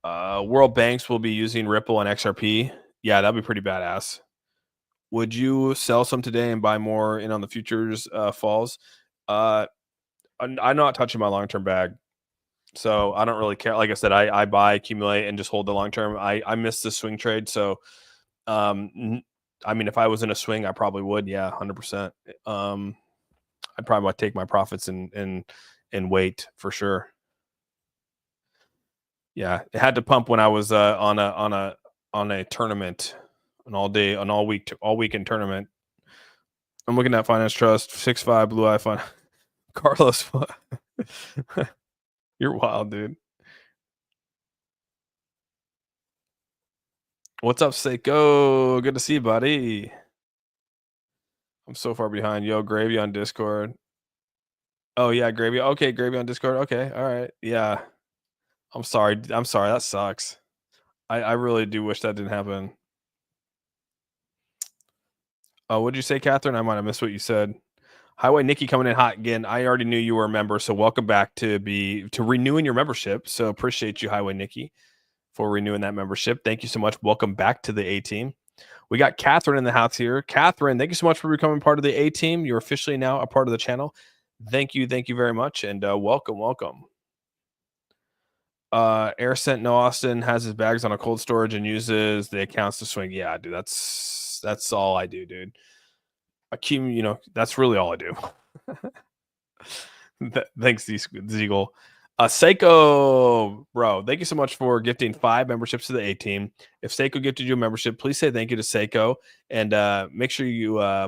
World banks will be using Ripple and XRP. Yeah, that'd be pretty badass. Would you sell some today and buy more in on the futures falls? I'm not touching my long-term bag. So I don't really care. Like I said, I buy, accumulate, and just hold the long-term. I missed the swing trade. So I I mean, if I was in a swing, I probably would. Yeah, 100%. I'd probably take my profits and wait for sure. Yeah, it had to pump when I was on a tournament, an all weekend tournament. I'm looking at Finance Trust 6.5 Blue iPhone. Carlos, you're wild, dude. What's up, Seiko? Good to see you, buddy. I'm so far behind. Yo, Gravy on Discord. Oh yeah, Gravy. Okay, Gravy on Discord. Okay, all right. Yeah, I'm sorry. I'm sorry. That sucks. I really do wish that didn't happen. Oh, what'd you say, Catherine? I might have missed what you said. Highway Nikki coming in hot again. I already knew you were a member, so welcome back to renewing your membership. So appreciate you, Highway Nikki, for renewing that membership. Thank you so much. Welcome back to the A team. We got Catherine in the house here. Catherine, thank you so much for becoming part of the A team. You're officially now a part of the channel. Thank you very much, and welcome. Air Sent No Austin has his bags on a cold storage and uses the accounts to swing. Yeah, dude, that's all I do, dude. That's really all I do. Thanks, Ziegel. Seiko, bro, thank you so much for gifting 5 memberships to the A team. If Seiko gifted you a membership, please say thank you to Seiko, and make sure you. I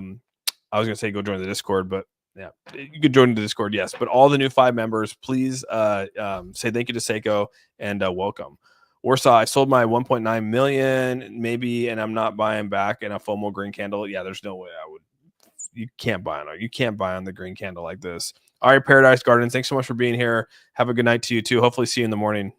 was gonna say go join the Discord, but yeah, you could join the Discord, yes. But all the new 5 members, please say thank you to Seiko and welcome. Warsaw, I sold my 1.9 million, maybe, and I'm not buying back in a FOMO green candle. Yeah, there's no way I would. You can't buy on the green candle like this. All right, Paradise Gardens, thanks so much for being here. Have a good night to you too. Hopefully see you in the morning.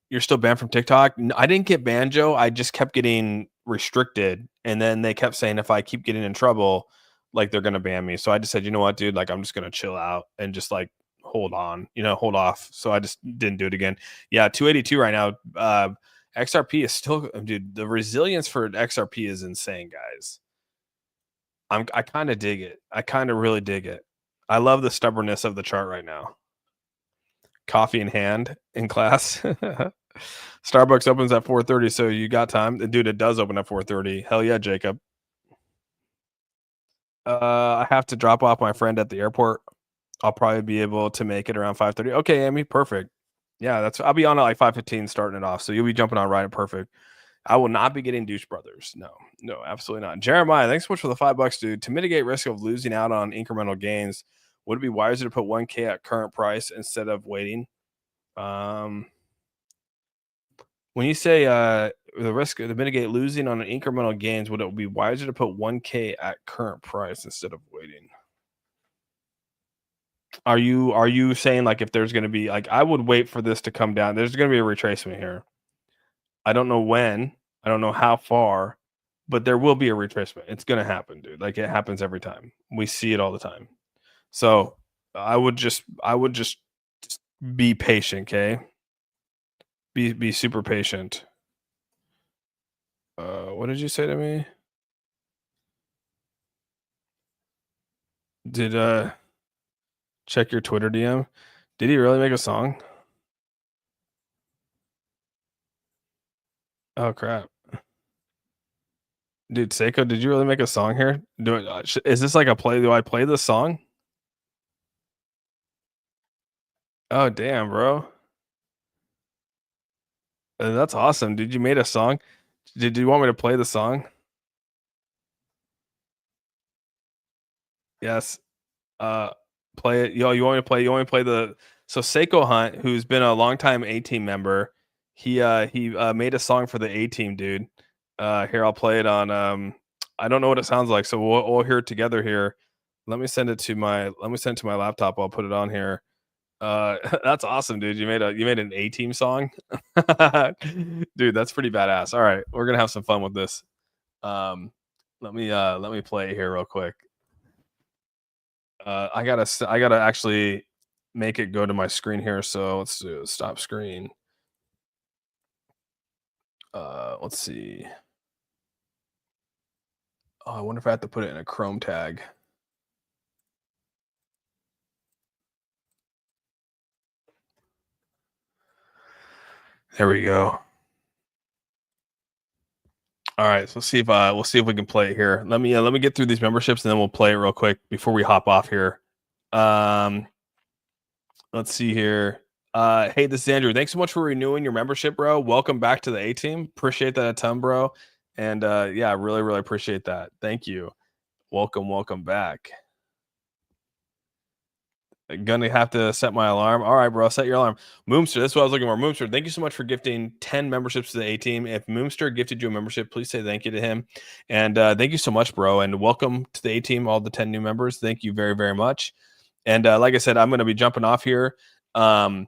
You're still banned from TikTok? I didn't get banned, Joe. I just kept getting restricted, and then they kept saying if I keep getting in trouble, like they're gonna ban me. So I just said, you know what, dude, like I'm just gonna chill out and just like hold on, hold off. So I just didn't do it again. Yeah, 282 right now. XRP is still, dude. The resilience for XRP is insane, guys. I kind of dig it. I kind of really dig it. I love the stubbornness of the chart right now. Coffee in hand in class. Starbucks opens at 4:30, so you got time. Dude, it does open at 4:30. Hell yeah, Jacob. I have to drop off my friend at the airport. I'll probably be able to make it around 5:30. Okay, Amy, perfect. Yeah, I'll be on at like 5:15 starting it off. So you'll be jumping on right at perfect. I will not be getting Douche Brothers. No, absolutely not. Jeremiah, thanks so much for the $5, dude. To mitigate risk of losing out on incremental gains, would it be wiser to put 1K at current price instead of waiting? When you say the risk to mitigate losing on an incremental gains, would it be wiser to put 1K at current price instead of waiting? Are you saying like if there's going to be like I would wait for this to come down? There's going to be a retracement here. I don't know when. I don't know how far, but there will be a retracement. It's going to happen, dude. Like it happens every time. We see it all the time. So I would just be patient, okay? Be super patient. What did you say to me? Did check your Twitter DM? Did he really make a song? Oh crap. Dude, Seiko, did you really make a song here? Is this like a play? Do I play this song? Oh damn, bro. That's awesome. Did you made a song? Did you want me to play the song? Yes. Uh play it. Yo, you want me to play the so Seiko Hunt, who's been a longtime A team member, he made a song for the A team, dude. Here I'll play it on I don't know what it sounds like, so we'll hear it together here. Let me send it to my laptop. I'll put it on here. That's awesome, dude. You made an A team song? Dude, that's pretty badass. All right, we're gonna have some fun with this. Um, let me play here real quick. I gotta actually make it go to my screen here. So let's do stop screen. Let's see. Oh, I wonder if I have to put it in a Chrome tag. There we go. All right, so we'll see if we can play it here. Let me get through these memberships and then we'll play it real quick before we hop off here. Let's see here. Hey, this is Andrew. Thanks so much for renewing your membership, bro. Welcome back to the A team. Appreciate that a ton, bro. And yeah, really, really appreciate that. Thank you. Welcome back. Gonna have to set my alarm. All right, bro. Set your alarm. Moomster, this is what I was looking for. Moomster, thank you so much for gifting 10 memberships to the A team. If Moomster gifted you a membership, please say thank you to him. And thank you so much, bro. And welcome to the A team, all the 10 new members. Thank you very, very much. And like I said, I'm gonna be jumping off here. I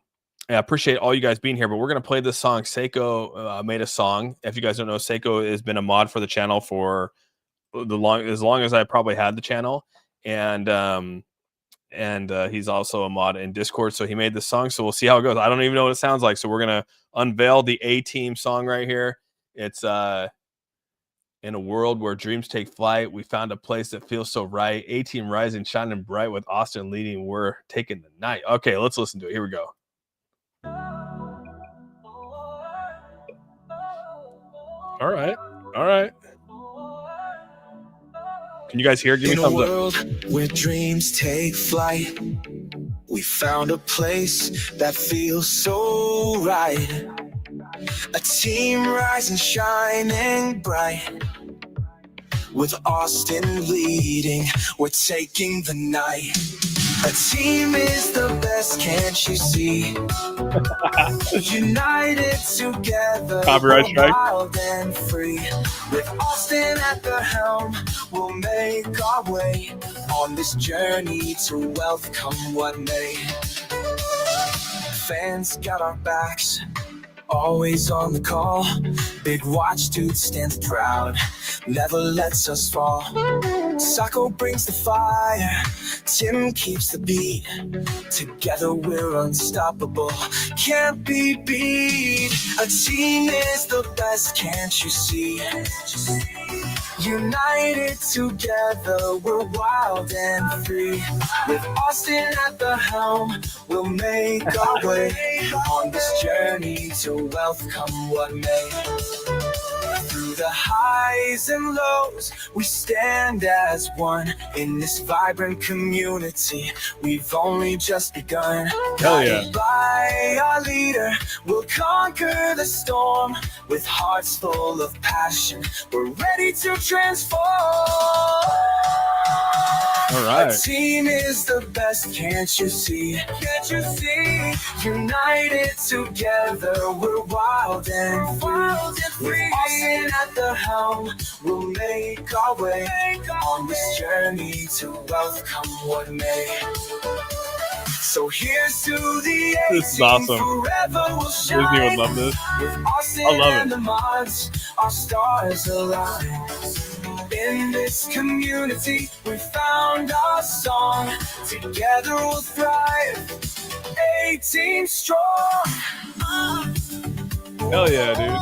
appreciate all you guys being here, but we're gonna play this song. Seiko made a song. If you guys don't know, Seiko has been a mod for the channel for as long as I probably had the channel. And he's also a mod in Discord, so he made this song. So we'll see how it goes. I don't even know what it sounds like, so we're gonna unveil the A team song right here. It's in a world where dreams take flight, we found a place that feels so right. A team rising, shining bright, with Austin leading. We're taking the night. Okay, let's listen to it. Here we go. All right. Can you guys hear? Give me thumbs up. In a world where dreams take flight, we found a place that feels so right. A team rising, shining bright, with Austin leading, we're taking the night. A team is the best, can't you see? United together, Copyright strike. Wild and free. With Austin at the helm, we'll make our way on this journey to wealth, come what may. Fans got our backs, always on the call. Big watch dude stands proud, never lets us fall. Sacco brings the fire, Tim keeps the beat. Together we're unstoppable, can't be beat. A team is the best, can't you see? United together, we're wild and free. With Austin at the helm, we'll make our way on this journey to wealth, come what may. Through the highs and lows, we stand as one in this vibrant community. We've only just begun. Hell yeah. Guided by our leader, we'll conquer the storm. With hearts full of passion, we're ready to transform. All right. A team is the best, can't you see? Can't you see? United together, we're wild and free. With Austin at the helm, we'll make our way on this journey to wealth, come what may. So here's to the A team. This is awesome. Forever we'll shine. Disney would love this. With Austin I love it. and the mods, our stars align. In this community, we found our song. Together we'll thrive. A team strong. Hell yeah, dude.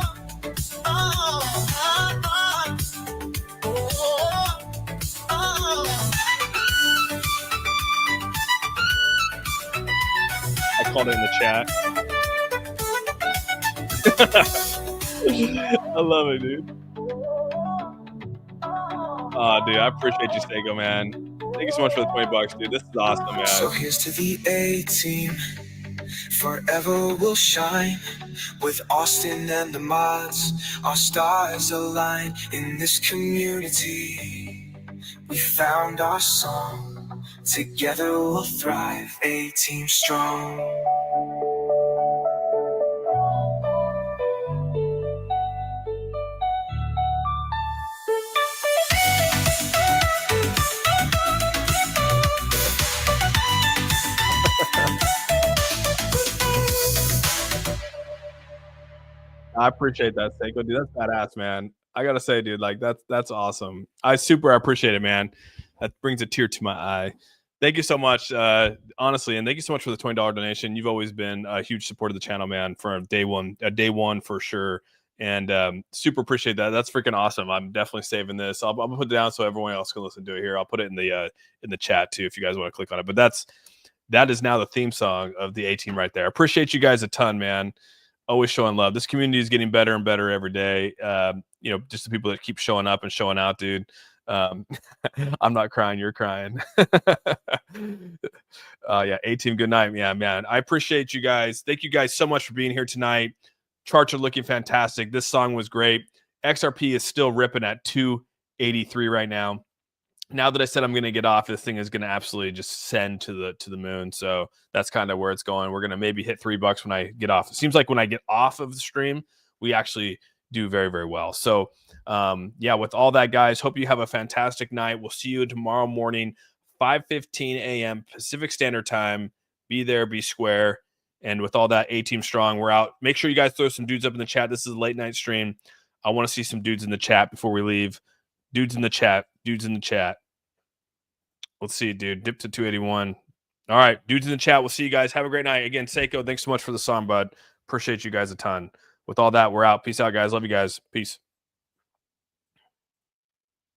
I called it in the chat. I love it, dude. Oh, dude, I appreciate you, Seiko, man. Thank you so much for the $20, dude. This is awesome, man. So here's to the A team. Forever we'll shine. With Austin and the mods, our stars align. In this community, we found our song. Together we'll thrive. A team strong. I appreciate that, Seiko, dude. That's badass, man. I gotta say, dude, like that's awesome. I super appreciate it, man. That brings a tear to my eye. Thank you so much, honestly, and thank you so much for the $20 donation. You've always been a huge supporter of the channel, man, from day one for sure. And super appreciate that. That's freaking awesome. I'm definitely saving this. I'm gonna put it down so everyone else can listen to it here. I'll put it in the chat too if you guys want to click on it. But that is now the theme song of the A team right there. Appreciate you guys a ton, man. always showing love. This community is getting better and better every day. Just the people that keep showing up and showing out, dude. I'm not crying, you're crying. Yeah, A-Team, good night. Yeah, man, I appreciate you guys. Thank you guys so much for being here tonight. Charts are looking fantastic. This song was great. XRP is still ripping at 283 right now. Now that I said I'm going to get off, this thing is going to absolutely just send to the moon. So that's kind of where it's going. We're going to maybe hit $3 when I get off. It seems like when I get off of the stream, we actually do very, very well. So yeah, with all that, guys, hope you have a fantastic night. We'll see you tomorrow morning, 5:15 a.m. Pacific Standard Time. Be there, be square. And with all that, A-Team strong, we're out. Make sure you guys throw some dudes up in the chat. This is a late night stream. I want to see some dudes in the chat before we leave. Dudes in the chat. Dudes in the chat. Let's see, dude. Dip to 281. All right, dudes in the chat. We'll see you guys. Have a great night. Again, Seiko, thanks so much for the song, bud. Appreciate you guys a ton. With all that, we're out. Peace out, guys. Love you guys. Peace.